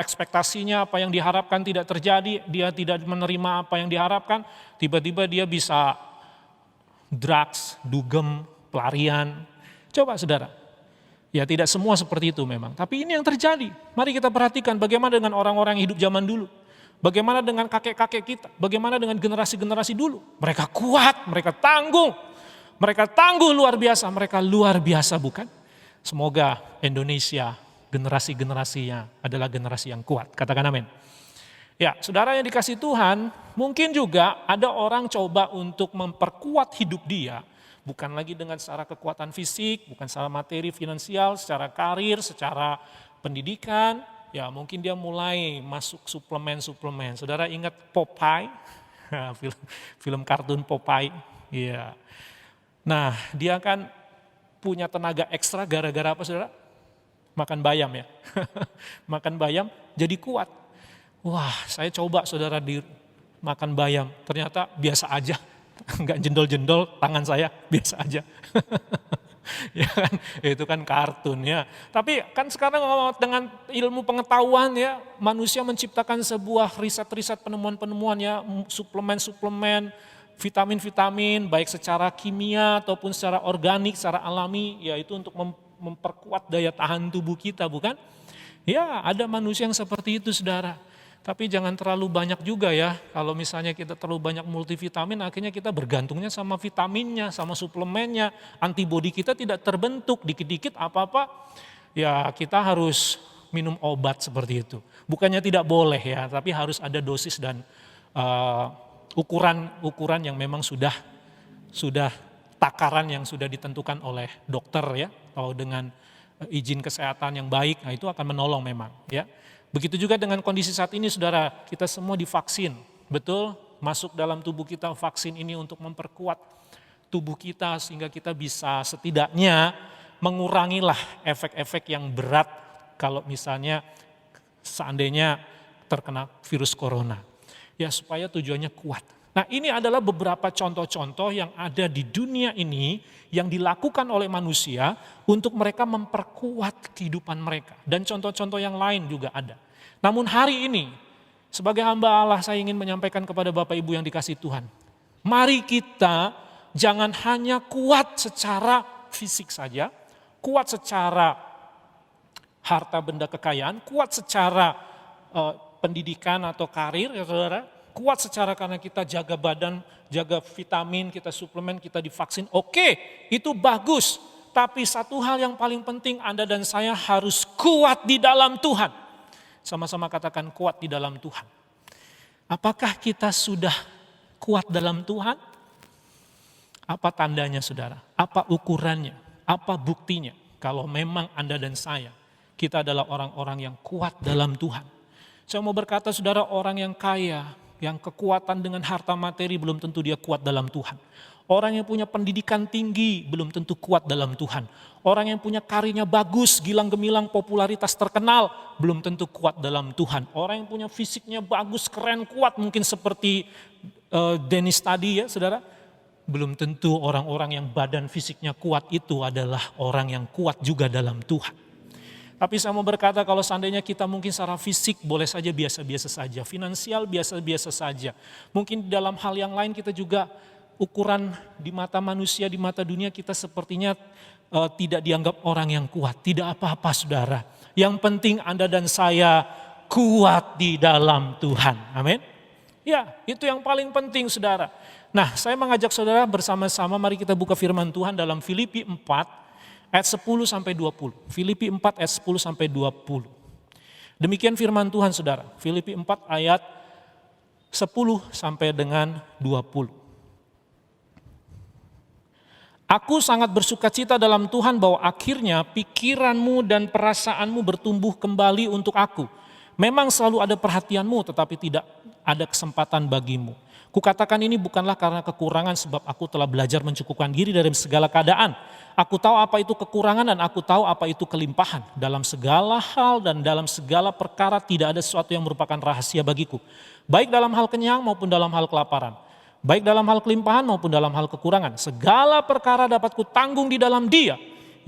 ekspektasinya apa yang diharapkan tidak terjadi, dia tidak menerima apa yang diharapkan, tiba-tiba dia bisa drugs, dugem, pelarian. Coba saudara, ya tidak semua seperti itu memang, tapi ini yang terjadi. Mari kita perhatikan bagaimana dengan orang-orang yang hidup zaman dulu. Bagaimana dengan kakek-kakek kita, bagaimana dengan generasi-generasi dulu. Mereka kuat, mereka tangguh luar biasa, mereka luar biasa bukan? Semoga Indonesia generasi-generasinya adalah generasi yang kuat. Katakan amin. Ya, saudara yang dikasih Tuhan, mungkin juga ada orang coba untuk memperkuat hidup dia, bukan lagi dengan secara kekuatan fisik, bukan secara materi finansial, secara karir, secara pendidikan. Ya, mungkin dia mulai masuk suplemen-suplemen. Saudara ingat Popeye? film kartun Popeye. Iya. Nah, dia kan punya tenaga ekstra gara-gara apa saudara? Makan bayam ya. Makan bayam jadi kuat. Wah, saya coba saudara makan bayam. Ternyata biasa aja. Enggak jendol-jendol tangan saya, biasa aja. Ya kan, itu kan kartun ya. Tapi kan sekarang dengan ilmu pengetahuan ya, manusia menciptakan sebuah riset-riset penemuan-penemuan ya, suplemen-suplemen, vitamin-vitamin, baik secara kimia ataupun secara organik, secara alami, ya itu untuk memperkuat daya tahan tubuh kita, bukan? Ya, ada manusia yang seperti itu, saudara. Tapi jangan terlalu banyak juga ya, kalau misalnya kita terlalu banyak multivitamin, akhirnya kita bergantungnya sama vitaminnya, sama suplemennya, antibodi kita tidak terbentuk, dikit-dikit apa-apa, ya kita harus minum obat seperti itu. Bukannya tidak boleh ya, tapi harus ada dosis dan ukuran yang memang sudah takaran yang sudah ditentukan oleh dokter ya, atau dengan izin kesehatan yang baik, nah itu akan menolong memang ya. Begitu juga dengan kondisi saat ini saudara, kita semua divaksin, betul? Masuk dalam tubuh kita vaksin ini untuk memperkuat tubuh kita sehingga kita bisa setidaknya mengurangilah efek-efek yang berat kalau misalnya seandainya terkena virus corona. Ya supaya tujuannya kuat. Nah ini adalah beberapa contoh-contoh yang ada di dunia ini yang dilakukan oleh manusia untuk mereka memperkuat kehidupan mereka. Dan contoh-contoh yang lain juga ada. Namun hari ini sebagai hamba Allah saya ingin menyampaikan kepada Bapak Ibu yang dikasih Tuhan. Mari kita jangan hanya kuat secara fisik saja, kuat secara harta benda kekayaan, kuat secara pendidikan atau karir ya saudara. Kuat secara karena kita jaga badan, jaga vitamin, kita suplemen, kita divaksin. Oke, itu bagus. Tapi satu hal yang paling penting Anda dan saya harus kuat di dalam Tuhan. Sama-sama katakan kuat di dalam Tuhan. Apakah kita sudah kuat dalam Tuhan? Apa tandanya saudara? Apa ukurannya? Apa buktinya? Kalau memang Anda dan saya, kita adalah orang-orang yang kuat dalam Tuhan. Saya mau berkata saudara, orang yang kaya, yang kekuatan dengan harta materi belum tentu dia kuat dalam Tuhan. Orang yang punya pendidikan tinggi belum tentu kuat dalam Tuhan. Orang yang punya karirnya bagus, gilang gemilang, popularitas terkenal belum tentu kuat dalam Tuhan. Orang yang punya fisiknya bagus, keren, kuat mungkin seperti Dennis tadi ya saudara. Belum tentu orang-orang yang badan fisiknya kuat itu adalah orang yang kuat juga dalam Tuhan. Tapi saya mau berkata kalau seandainya kita mungkin secara fisik boleh saja biasa-biasa saja. Finansial biasa-biasa saja. Mungkin dalam hal yang lain kita juga ukuran di mata manusia, di mata dunia kita sepertinya tidak dianggap orang yang kuat. Tidak apa-apa saudara. Yang penting Anda dan saya kuat di dalam Tuhan. Amin. Ya itu yang paling penting saudara. Nah saya mengajak saudara bersama-sama mari kita buka firman Tuhan dalam Filipi 4. Ayat 10 sampai 20. Filipi 4 ayat 10 sampai 20. Demikian firman Tuhan saudara. Filipi 4 ayat 10 sampai dengan 20. Aku sangat bersukacita dalam Tuhan bahwa akhirnya pikiranmu dan perasaanmu bertumbuh kembali untuk aku. Memang selalu ada perhatianmu tetapi tidak ada kesempatan bagimu. Kukatakan ini bukanlah karena kekurangan sebab aku telah belajar mencukupkan diri dari segala keadaan. Aku tahu apa itu kekurangan dan aku tahu apa itu kelimpahan. Dalam segala hal dan dalam segala perkara tidak ada sesuatu yang merupakan rahasia bagiku. Baik dalam hal kenyang maupun dalam hal kelaparan. Baik dalam hal kelimpahan maupun dalam hal kekurangan. Segala perkara dapat kutanggung di dalam Dia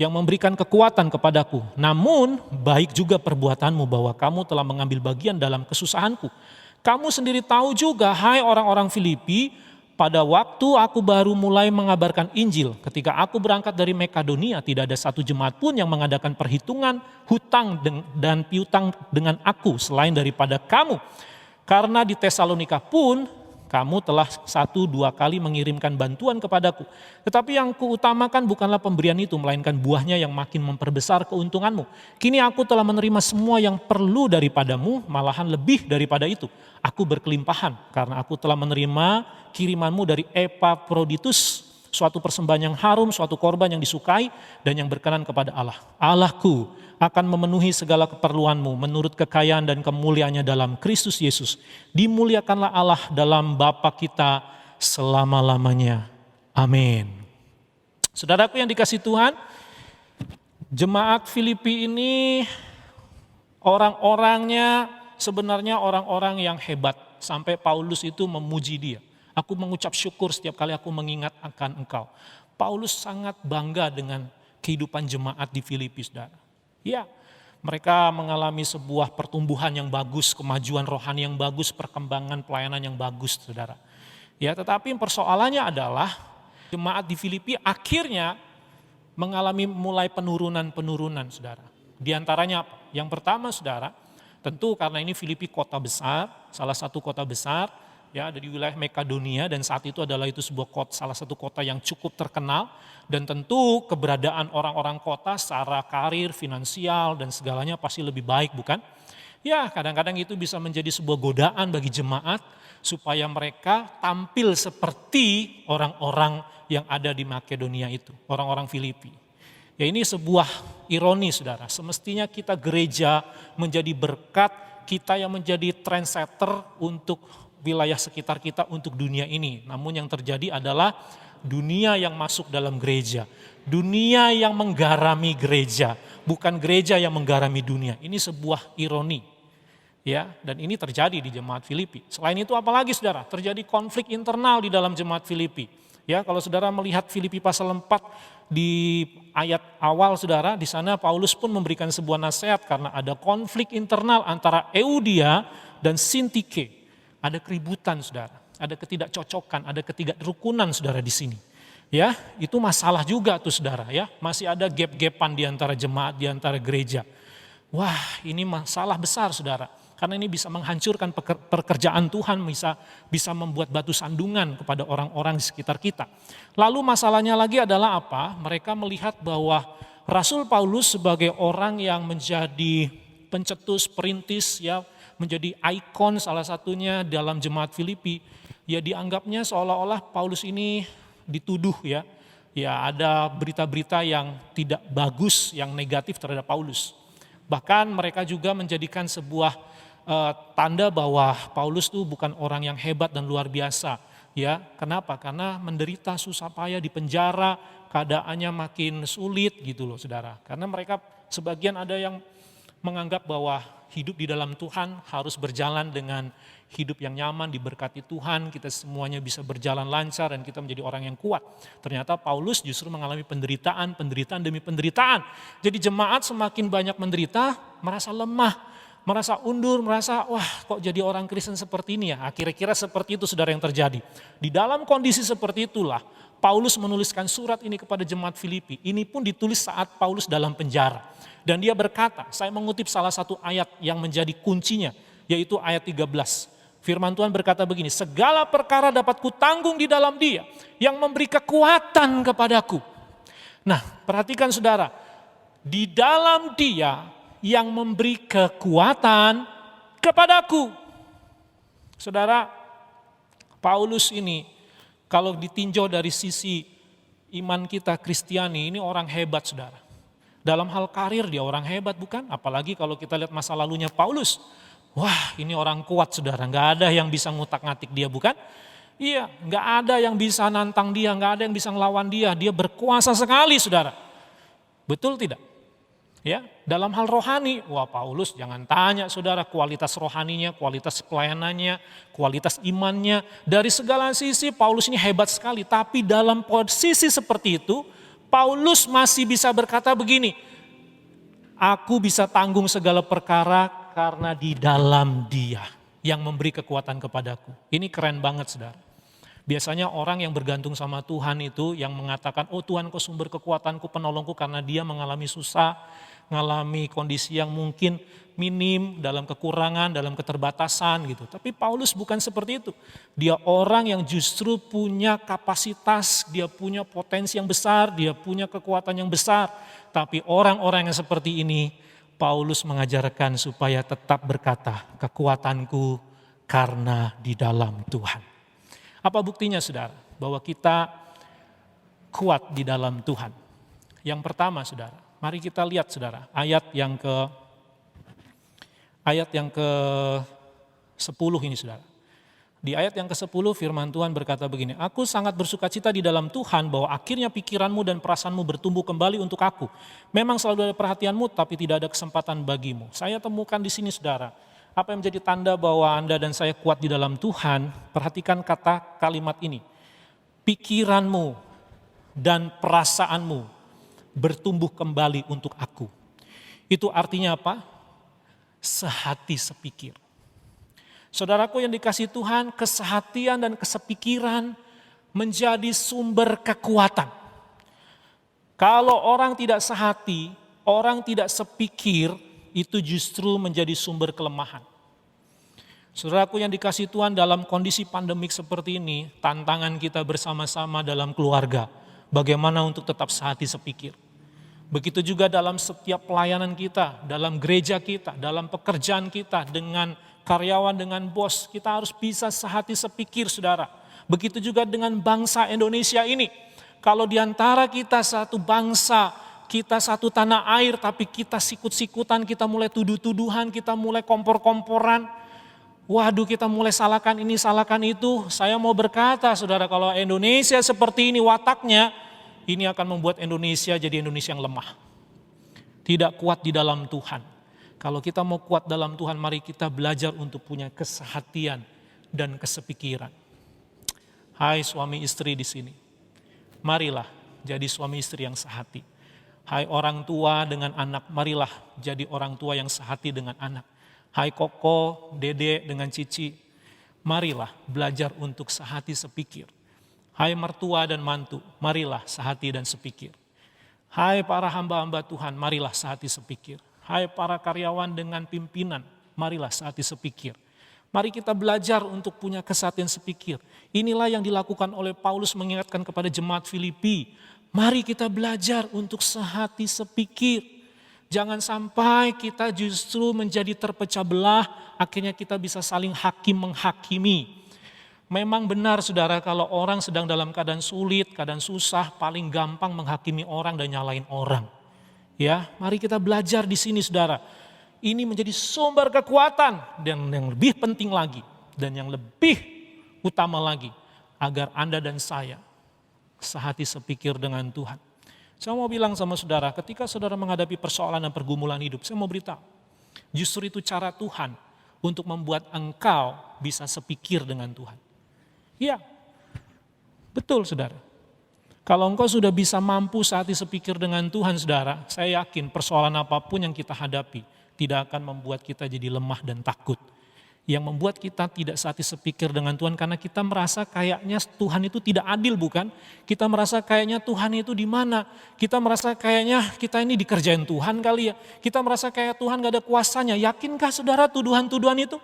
yang memberikan kekuatan kepadaku. Namun baik juga perbuatanmu bahwa kamu telah mengambil bagian dalam kesusahanku. Kamu sendiri tahu juga, hai orang-orang Filipi, pada waktu aku baru mulai mengabarkan Injil, ketika aku berangkat dari Makedonia, tidak ada satu jemaat pun yang mengadakan perhitungan hutang dan piutang dengan aku selain daripada kamu. Karena di Tesalonika pun kamu telah 1-2 kali mengirimkan bantuan kepadaku. Tetapi yang kuutamakan bukanlah pemberian itu, melainkan buahnya yang makin memperbesar keuntunganmu. Kini aku telah menerima semua yang perlu daripadamu, malahan lebih daripada itu. Aku berkelimpahan karena aku telah menerima kirimanmu dari Epaphroditus, suatu persembahan yang harum, suatu korban yang disukai dan yang berkenan kepada Allah. Allahku akan memenuhi segala keperluanmu menurut kekayaan dan kemuliaannya dalam Kristus Yesus. Dimuliakanlah Allah dalam Bapa kita selama-lamanya. Amin. Saudaraku yang dikasihi Tuhan, jemaat Filipi ini orang-orangnya sebenarnya orang-orang yang hebat. Sampai Paulus itu memuji dia. Aku mengucap syukur setiap kali aku mengingat akan engkau. Paulus sangat bangga dengan kehidupan jemaat di Filipi, saudara. Ya, mereka mengalami sebuah pertumbuhan yang bagus, kemajuan rohani yang bagus, perkembangan pelayanan yang bagus, saudara. Ya, tetapi persoalannya adalah jemaat di Filipi akhirnya mengalami mulai penurunan-penurunan, saudara. Di antaranya apa? Yang pertama, saudara, tentu karena ini Filipi kota besar, salah satu kota besar, ya, ada di wilayah Makedonia, dan saat itu adalah sebuah kota, salah satu kota yang cukup terkenal, dan tentu keberadaan orang-orang kota secara karir, finansial dan segalanya pasti lebih baik, bukan? Ya, kadang-kadang itu bisa menjadi sebuah godaan bagi jemaat supaya mereka tampil seperti orang-orang yang ada di Makedonia itu, orang-orang Filipi. Ya, ini sebuah ironi, saudara. Semestinya kita gereja menjadi berkat, kita yang menjadi trendsetter untuk wilayah sekitar kita, untuk dunia ini. Namun yang terjadi adalah dunia yang masuk dalam gereja, dunia yang menggarami gereja, bukan gereja yang menggarami dunia. Ini sebuah ironi, ya, dan ini terjadi di jemaat Filipi. Selain itu apalagi, saudara, terjadi konflik internal di dalam jemaat Filipi. Ya, kalau saudara melihat Filipi pasal 4 di ayat awal, saudara, di sana Paulus pun memberikan sebuah nasihat karena ada konflik internal antara Euodia dan Sintike. Ada keributan, saudara. Ada ketidakcocokan, ada ketidakrukunan, saudara, di sini. Ya, itu masalah juga tuh, saudara, ya. Masih ada gap-gapan di antara jemaat, di antara gereja. Wah, ini masalah besar, saudara. Karena ini bisa menghancurkan pekerjaan Tuhan, bisa membuat batu sandungan kepada orang-orang di sekitar kita. Lalu masalahnya lagi adalah apa? Mereka melihat bahwa Rasul Paulus sebagai orang yang menjadi pencetus, perintis, ya, menjadi ikon salah satunya dalam jemaat Filipi, ya dianggapnya seolah-olah Paulus ini dituduh, ya ada berita-berita yang tidak bagus, yang negatif terhadap Paulus. Bahkan mereka juga menjadikan sebuah tanda bahwa Paulus itu bukan orang yang hebat dan luar biasa. Ya, kenapa? Karena menderita susah payah di penjara, keadaannya makin sulit gitu loh, saudara. Karena mereka sebagian ada yang menganggap bahwa hidup di dalam Tuhan harus berjalan dengan hidup yang nyaman, diberkati Tuhan, kita semuanya bisa berjalan lancar dan kita menjadi orang yang kuat. Ternyata Paulus justru mengalami penderitaan demi penderitaan. Jadi jemaat semakin banyak menderita, merasa lemah, merasa undur, merasa wah kok jadi orang Kristen seperti ini ya. Kira-kira seperti itu, saudara, yang terjadi. Di dalam kondisi seperti itulah Paulus menuliskan surat ini kepada jemaat Filipi. Ini pun ditulis saat Paulus dalam penjara. Dan dia berkata, saya mengutip salah satu ayat yang menjadi kuncinya, yaitu ayat 13. Firman Tuhan berkata begini, segala perkara dapat kutanggung di dalam Dia yang memberi kekuatan kepadaku. Nah, perhatikan, saudara, di dalam Dia yang memberi kekuatan kepadaku. Saudara, Paulus ini kalau ditinjau dari sisi iman kita Kristiani, ini orang hebat, saudara. Dalam hal karir dia orang hebat, bukan? Apalagi kalau kita lihat masa lalunya Paulus. Wah, ini orang kuat, saudara. Gak ada yang bisa ngutak-ngatik dia, bukan? Iya, gak ada yang bisa nantang dia, gak ada yang bisa ngelawan dia. Dia berkuasa sekali, saudara. Betul tidak? Ya, dalam hal rohani, wah Paulus jangan tanya, saudara, kualitas rohaninya, kualitas pelayanannya, kualitas imannya. Dari segala sisi Paulus ini hebat sekali. Tapi dalam posisi seperti itu, Paulus masih bisa berkata begini, aku bisa tanggung segala perkara karena di dalam Dia yang memberi kekuatan kepadaku. Ini keren banget, saudara. Biasanya orang yang bergantung sama Tuhan itu yang mengatakan, oh Tuhan kau sumber kekuatanku, penolongku, karena dia mengalami susah, mengalami kondisi yang mungkin minim, dalam kekurangan, dalam keterbatasan gitu. Tapi Paulus bukan seperti itu. Dia orang yang justru punya kapasitas, dia punya potensi yang besar, dia punya kekuatan yang besar. Tapi orang-orang yang seperti ini, Paulus mengajarkan supaya tetap berkata, kekuatanku karena di dalam Tuhan. Apa buktinya, saudara? Bahwa kita kuat di dalam Tuhan. Yang pertama, saudara, mari kita lihat, saudara, ayat yang ke-10 ini, saudara. Di ayat yang ke-10 firman Tuhan berkata begini, aku sangat bersukacita di dalam Tuhan bahwa akhirnya pikiranmu dan perasaanmu bertumbuh kembali untuk aku. Memang selalu ada perhatianmu tapi tidak ada kesempatan bagimu. Saya temukan di sini, saudara, apa yang menjadi tanda bahwa Anda dan saya kuat di dalam Tuhan, perhatikan kalimat ini. Pikiranmu dan perasaanmu bertumbuh kembali untuk aku. Itu artinya apa? Sehati sepikir. Saudaraku yang dikasihi Tuhan, kesehatian dan kesepikiran menjadi sumber kekuatan. Kalau orang tidak sehati, orang tidak sepikir, itu justru menjadi sumber kelemahan. Saudaraku yang dikasihi Tuhan, dalam kondisi pandemik seperti ini, tantangan kita bersama-sama dalam keluarga, bagaimana untuk tetap sehati sepikir. Begitu juga dalam setiap pelayanan kita, dalam gereja kita, dalam pekerjaan kita, dengan karyawan, dengan bos, kita harus bisa sehati sepikir, saudara. Begitu juga dengan bangsa Indonesia ini. Kalau diantara kita satu bangsa, kita satu tanah air, tapi kita sikut-sikutan, kita mulai tuduh-tuduhan, kita mulai kompor-komporan. Waduh, kita mulai salahkan ini, salahkan itu. Saya mau berkata, saudara, kalau Indonesia seperti ini wataknya, ini akan membuat Indonesia jadi Indonesia yang lemah. Tidak kuat di dalam Tuhan. Kalau kita mau kuat dalam Tuhan, mari kita belajar untuk punya kesehatian dan kesepikiran. Hai suami istri di sini, marilah jadi suami istri yang sehati. Hai orang tua dengan anak, marilah jadi orang tua yang sehati dengan anak. Hai koko, dede dengan cici, marilah belajar untuk sehati sepikir. Hai mertua dan mantu, marilah sehati dan sepikir. Hai para hamba-hamba Tuhan, marilah sehati sepikir. Hai para karyawan dengan pimpinan, marilah sehati sepikir. Mari kita belajar untuk punya kesehatian sepikir. Inilah yang dilakukan oleh Paulus mengingatkan kepada jemaat Filipi. Mari kita belajar untuk sehati sepikir. Jangan sampai kita justru menjadi terpecah belah, akhirnya kita bisa saling hakim menghakimi. Memang benar, saudara, kalau orang sedang dalam keadaan sulit, keadaan susah, paling gampang menghakimi orang dan nyalain orang. Ya, mari kita belajar di sini, saudara. Ini menjadi sumber kekuatan, dan yang lebih penting lagi, dan yang lebih utama lagi, agar Anda dan saya sehati sepikir dengan Tuhan. Saya mau bilang sama saudara, ketika saudara menghadapi persoalan dan pergumulan hidup, saya mau beritahu, justru itu cara Tuhan untuk membuat engkau bisa sepikir dengan Tuhan. Iya, betul saudara. Kalau engkau sudah bisa mampu sehati sepikir dengan Tuhan, saudara, saya yakin persoalan apapun yang kita hadapi tidak akan membuat kita jadi lemah dan takut. Yang membuat kita tidak sehati sepikir dengan Tuhan karena kita merasa kayaknya Tuhan itu tidak adil, bukan? Kita merasa kayaknya Tuhan itu di mana? Kita merasa kayaknya kita ini dikerjain Tuhan kali ya. Kita merasa kayak Tuhan gak ada kuasanya. Yakinkah saudara tuduhan-tuduhan itu?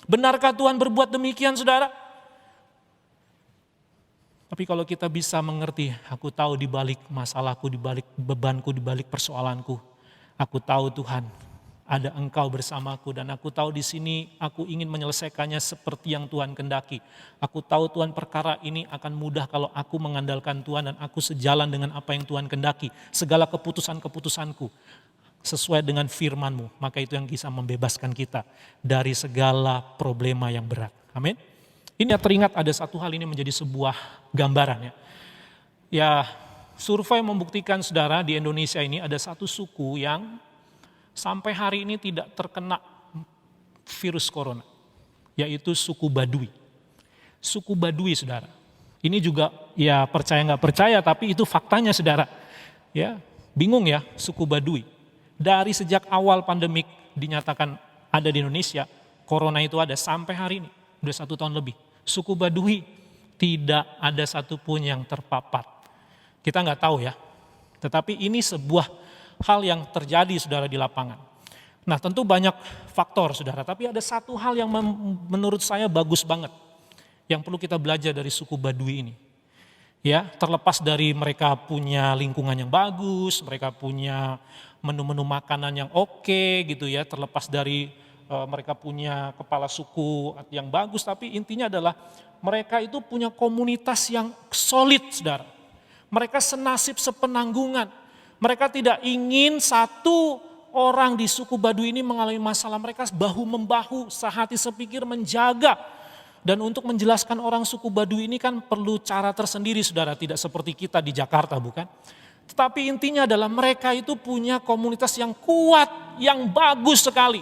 Benarkah Tuhan berbuat demikian, saudara? Tapi kalau kita bisa mengerti, aku tahu di balik masalahku, di balik bebanku, di balik persoalanku, aku tahu Tuhan, ada Engkau bersamaku, dan aku tahu di sini aku ingin menyelesaikannya seperti yang Tuhan kehendaki. Aku tahu Tuhan perkara ini akan mudah kalau aku mengandalkan Tuhan dan aku sejalan dengan apa yang Tuhan kehendaki. Segala keputusan-keputusanku sesuai dengan firman-Mu, maka itu yang bisa membebaskan kita dari segala problema yang berat. Amin. Ini teringat ada satu hal, ini menjadi sebuah gambaran ya. Ya, survei membuktikan saudara di Indonesia ini ada satu suku yang sampai hari ini tidak terkena virus corona, yaitu suku Baduy. Suku Baduy, saudara. Ini juga ya percaya nggak percaya, tapi itu faktanya, saudara. Ya, bingung ya suku Baduy. Dari sejak awal pandemik dinyatakan ada di Indonesia, corona itu ada sampai hari ini, udah 1 tahun lebih. Suku Baduy tidak ada satupun yang terpapar. Kita nggak tahu ya, tetapi ini sebuah hal yang terjadi saudara di lapangan. Nah tentu banyak faktor saudara, tapi ada satu hal yang menurut saya bagus banget, yang perlu kita belajar dari suku Baduy ini. Ya, terlepas dari mereka punya lingkungan yang bagus, mereka punya menu-menu makanan yang oke gitu ya, terlepas dari mereka punya kepala suku yang bagus, tapi intinya adalah mereka itu punya komunitas yang solid saudara. Mereka senasib sepenanggungan. Mereka tidak ingin satu orang di suku Baduy ini mengalami masalah. Mereka bahu-membahu, sehati sepikir menjaga. Dan untuk menjelaskan orang suku Baduy ini kan perlu cara tersendiri saudara. Tidak seperti kita di Jakarta bukan. Tetapi intinya adalah mereka itu punya komunitas yang kuat, yang bagus sekali.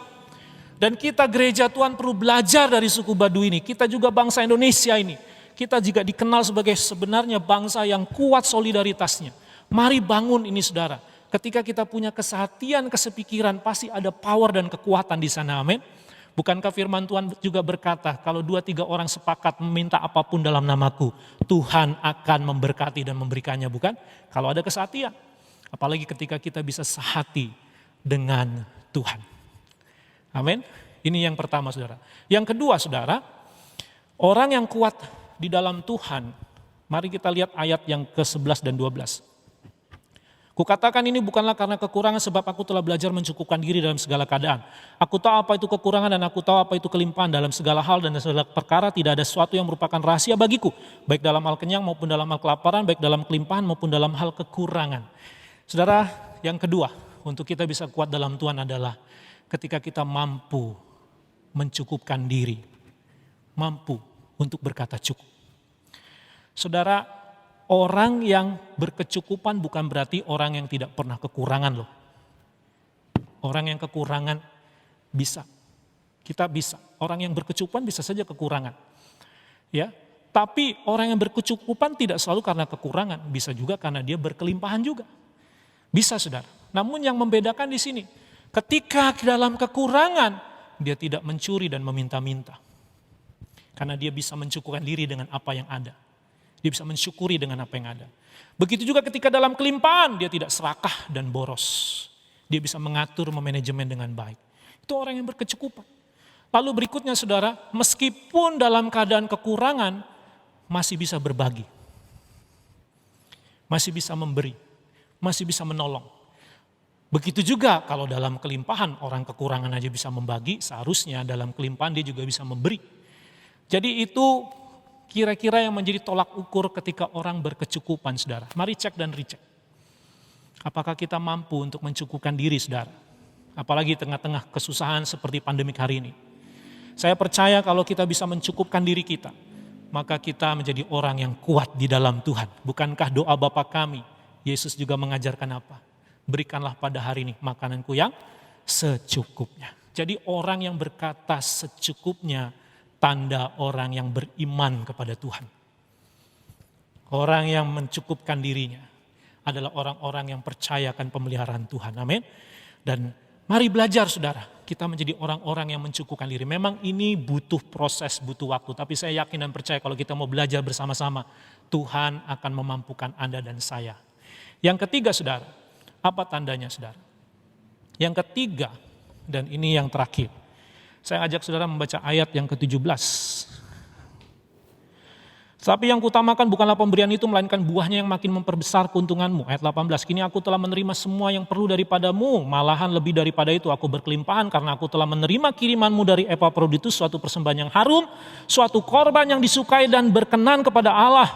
Dan kita gereja Tuhan perlu belajar dari suku Baduy ini. Kita juga bangsa Indonesia ini. Kita juga dikenal sebagai sebenarnya bangsa yang kuat solidaritasnya. Mari bangun ini saudara. Ketika kita punya kesehatian, kesepikiran, pasti ada power dan kekuatan di sana, amin. Bukankah firman Tuhan juga berkata, kalau 2-3 orang sepakat meminta apapun dalam namaku, Tuhan akan memberkati dan memberikannya, bukan? Kalau ada kesehatian, apalagi ketika kita bisa sehati dengan Tuhan. Amin. Ini yang pertama saudara. Yang kedua saudara, orang yang kuat di dalam Tuhan, mari kita lihat ayat yang ke-11 dan 12. Kukatakan ini bukanlah karena kekurangan sebab aku telah belajar mencukupkan diri dalam segala keadaan. Aku tahu apa itu kekurangan dan aku tahu apa itu kelimpahan dalam segala hal dan dalam segala perkara tidak ada sesuatu yang merupakan rahasia bagiku. Baik dalam hal kenyang maupun dalam hal kelaparan, baik dalam kelimpahan maupun dalam hal kekurangan. Saudara, yang kedua untuk kita bisa kuat dalam Tuhan adalah ketika kita mampu mencukupkan diri. Mampu untuk berkata cukup. Saudara, orang yang berkecukupan bukan berarti orang yang tidak pernah kekurangan loh. Orang yang kekurangan bisa. Kita bisa. Orang yang berkecukupan bisa saja kekurangan. Ya, tapi orang yang berkecukupan tidak selalu karena kekurangan, bisa juga karena dia berkelimpahan juga. Bisa saudara. Namun yang membedakan di sini, ketika dalam kekurangan dia tidak mencuri dan meminta-minta. Karena dia bisa mencukupkan diri dengan apa yang ada. Dia bisa mensyukuri dengan apa yang ada. Begitu juga ketika dalam kelimpahan, dia tidak serakah dan boros. Dia bisa mengatur, memanajemen dengan baik. Itu orang yang berkecukupan. Lalu berikutnya saudara, meskipun dalam keadaan kekurangan, masih bisa berbagi. Masih bisa memberi. Masih bisa menolong. Begitu juga kalau dalam kelimpahan, orang kekurangan aja bisa membagi, seharusnya dalam kelimpahan dia juga bisa memberi. Jadi itu kira-kira yang menjadi tolak ukur ketika orang berkecukupan, saudara. Mari cek dan recheck. Apakah kita mampu untuk mencukupkan diri, saudara? Apalagi tengah-tengah kesusahan seperti pandemik hari ini. Saya percaya kalau kita bisa mencukupkan diri kita, maka kita menjadi orang yang kuat di dalam Tuhan. Bukankah doa Bapa kami, Yesus juga mengajarkan apa? Berikanlah pada hari ini makananku yang secukupnya. Jadi orang yang berkata secukupnya, tanda orang yang beriman kepada Tuhan. Orang yang mencukupkan dirinya adalah orang-orang yang percaya akan pemeliharaan Tuhan. Amin. Dan mari belajar saudara, kita menjadi orang-orang yang mencukupkan diri. Memang ini butuh proses, butuh waktu. Tapi saya yakin dan percaya kalau kita mau belajar bersama-sama, Tuhan akan memampukan Anda dan saya. Yang ketiga saudara, apa tandanya saudara? Yang ketiga, dan ini yang terakhir. Saya ajak saudara membaca ayat yang ke-17. Tapi yang kutamakan bukanlah pemberian itu, melainkan buahnya yang makin memperbesar keuntunganmu. Ayat 18, kini aku telah menerima semua yang perlu daripadamu. Malahan lebih daripada itu aku berkelimpahan karena aku telah menerima kirimanmu dari Epaphroditus, suatu persembahan yang harum, suatu korban yang disukai dan berkenan kepada Allah.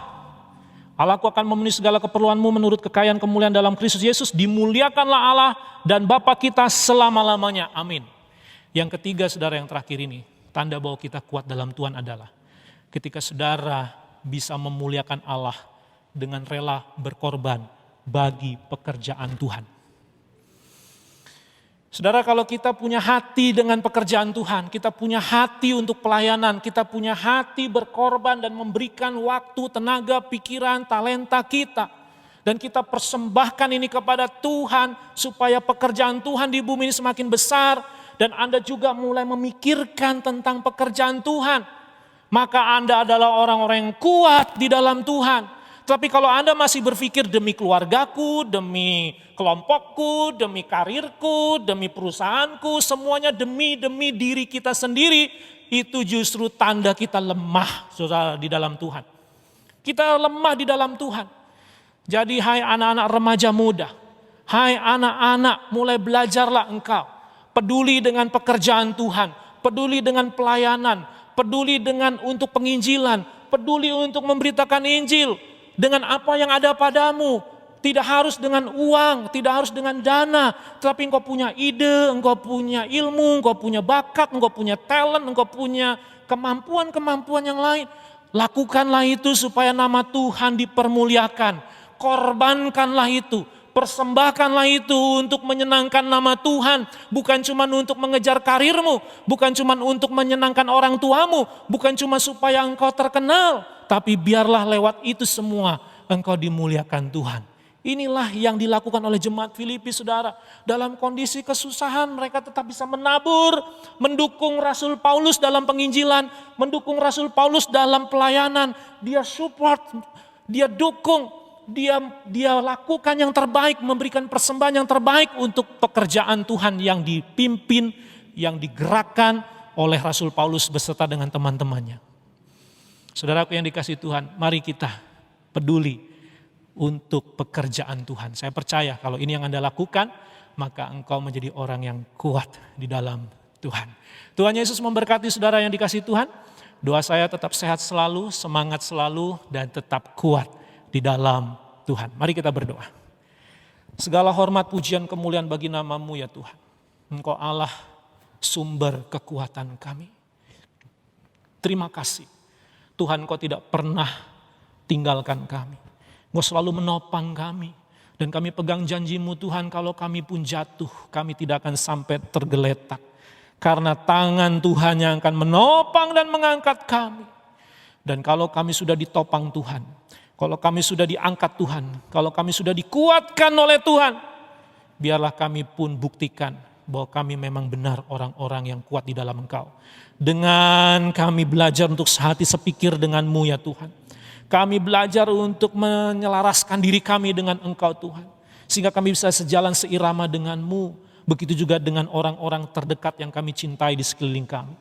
Allahku akan memenuhi segala keperluanmu menurut kekayaan kemuliaan dalam Kristus Yesus. Dimuliakanlah Allah dan Bapa kita selama-lamanya. Amin. Yang ketiga saudara yang terakhir ini, tanda bahwa kita kuat dalam Tuhan adalah ketika saudara bisa memuliakan Allah dengan rela berkorban bagi pekerjaan Tuhan. Saudara, kalau kita punya hati dengan pekerjaan Tuhan, kita punya hati untuk pelayanan, kita punya hati berkorban dan memberikan waktu, tenaga, pikiran, talenta kita, Dan kita persembahkan ini kepada Tuhan supaya pekerjaan Tuhan di bumi ini semakin besar. Dan Anda juga mulai memikirkan tentang pekerjaan Tuhan. Maka Anda adalah orang-orang yang kuat di dalam Tuhan. Tapi kalau Anda masih berpikir demi keluargaku, demi kelompokku, demi karirku, demi perusahaanku, semuanya demi diri kita sendiri, itu justru tanda kita lemah, saudara, di dalam Tuhan. Kita lemah di dalam Tuhan. Jadi hai anak-anak remaja muda, hai anak-anak, mulai belajarlah engkau. Peduli dengan pekerjaan Tuhan, peduli dengan pelayanan, peduli dengan untuk penginjilan, peduli untuk memberitakan Injil. Dengan apa yang ada padamu, tidak harus dengan uang, tidak harus dengan dana. Tapi engkau punya ide, engkau punya ilmu, engkau punya bakat, engkau punya talent, engkau punya kemampuan-kemampuan yang lain. Lakukanlah itu supaya nama Tuhan dipermuliakan. Korbankanlah itu, persembahkanlah itu untuk menyenangkan nama Tuhan. Bukan cuma untuk mengejar karirmu, bukan cuma untuk menyenangkan orang tuamu, bukan cuma supaya engkau terkenal. Tapi biarlah lewat itu semua engkau dimuliakan Tuhan. Inilah yang dilakukan oleh jemaat Filipi, saudara. Dalam kondisi kesusahan mereka tetap bisa menabur, mendukung Rasul Paulus dalam penginjilan, mendukung Rasul Paulus dalam pelayanan. Dia support, dia dukung. Dia lakukan yang terbaik, memberikan persembahan yang terbaik untuk pekerjaan Tuhan yang dipimpin, yang digerakkan oleh Rasul Paulus beserta dengan teman-temannya. Saudaraku yang dikasihi Tuhan, mari kita peduli untuk pekerjaan Tuhan. Saya percaya kalau ini yang Anda lakukan, maka engkau menjadi orang yang kuat di dalam Tuhan. Tuhan Yesus memberkati saudara yang dikasihi Tuhan. Doa saya tetap sehat selalu, semangat selalu, dan tetap kuat di dalam Tuhan. Mari kita berdoa. Segala hormat, pujian, kemuliaan bagi nama-Mu ya Tuhan. Engkau Allah sumber kekuatan kami. Terima kasih. Tuhan, Engkau tidak pernah tinggalkan kami. Engkau selalu menopang kami. Dan kami pegang janji-Mu Tuhan, kalau kami pun jatuh, kami tidak akan sampai tergeletak. Karena tangan Tuhan yang akan menopang dan mengangkat kami. Dan kalau kami sudah ditopang Tuhan, kalau kami sudah diangkat Tuhan, kalau kami sudah dikuatkan oleh Tuhan, biarlah kami pun buktikan bahwa kami memang benar orang-orang yang kuat di dalam Engkau. Dengan kami belajar untuk sehati sepikir dengan-Mu ya Tuhan. Kami belajar untuk menyelaraskan diri kami dengan Engkau Tuhan. Sehingga kami bisa sejalan seirama dengan-Mu. Begitu juga dengan orang-orang terdekat yang kami cintai di sekeliling kami.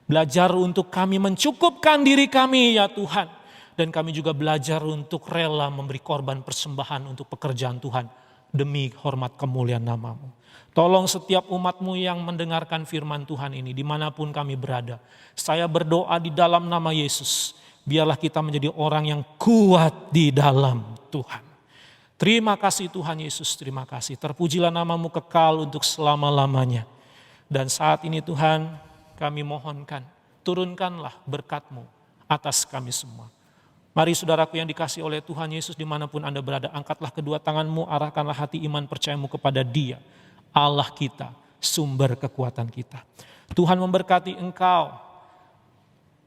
Belajar untuk kami mencukupkan diri kami ya Tuhan. Dan kami juga belajar untuk rela memberi korban persembahan untuk pekerjaan Tuhan. Demi hormat kemuliaan nama-Mu. Tolong setiap umat-Mu yang mendengarkan firman Tuhan ini dimanapun kami berada. Saya berdoa di dalam nama Yesus. Biarlah kita menjadi orang yang kuat di dalam Tuhan. Terima kasih Tuhan Yesus, terima kasih. Terpujilah nama-Mu kekal untuk selama-lamanya. Dan saat ini Tuhan kami mohonkan, turunkanlah berkat-Mu atas kami semua. Mari saudaraku yang dikasihi oleh Tuhan Yesus dimanapun Anda berada, angkatlah kedua tanganmu, arahkanlah hati iman percayamu kepada Dia, Allah kita, sumber kekuatan kita. Tuhan memberkati engkau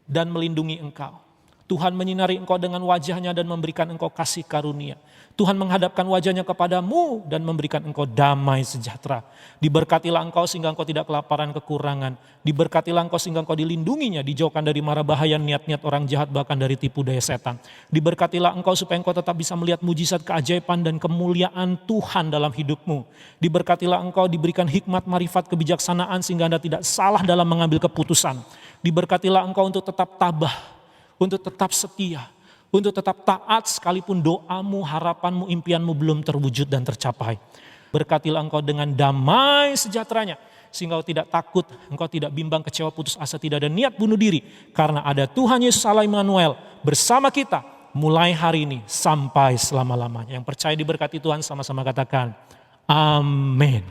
dan melindungi engkau. Tuhan menyinari engkau dengan wajahnya dan memberikan engkau kasih karunia. Tuhan menghadapkan wajahnya kepadamu dan memberikan engkau damai sejahtera. Diberkatilah engkau sehingga engkau tidak kelaparan kekurangan. Diberkatilah engkau sehingga engkau dilindunginya, dijauhkan dari mara bahaya, niat-niat orang jahat, bahkan dari tipu daya setan. Diberkatilah engkau supaya engkau tetap bisa melihat mujizat, keajaiban dan kemuliaan Tuhan dalam hidupmu. Diberkatilah engkau diberikan hikmat, marifat, kebijaksanaan sehingga Anda tidak salah dalam mengambil keputusan. Diberkatilah engkau untuk tetap tabah, untuk tetap setia, untuk tetap taat sekalipun doamu, harapanmu, impianmu belum terwujud dan tercapai. Berkatilah engkau dengan damai sejahteranya, sehingga engkau tidak takut, engkau tidak bimbang, kecewa, putus asa, tidak ada niat bunuh diri. Karena ada Tuhan Yesus Allah Immanuel bersama kita mulai hari ini sampai selama-lamanya. Yang percaya diberkati Tuhan sama-sama katakan amin.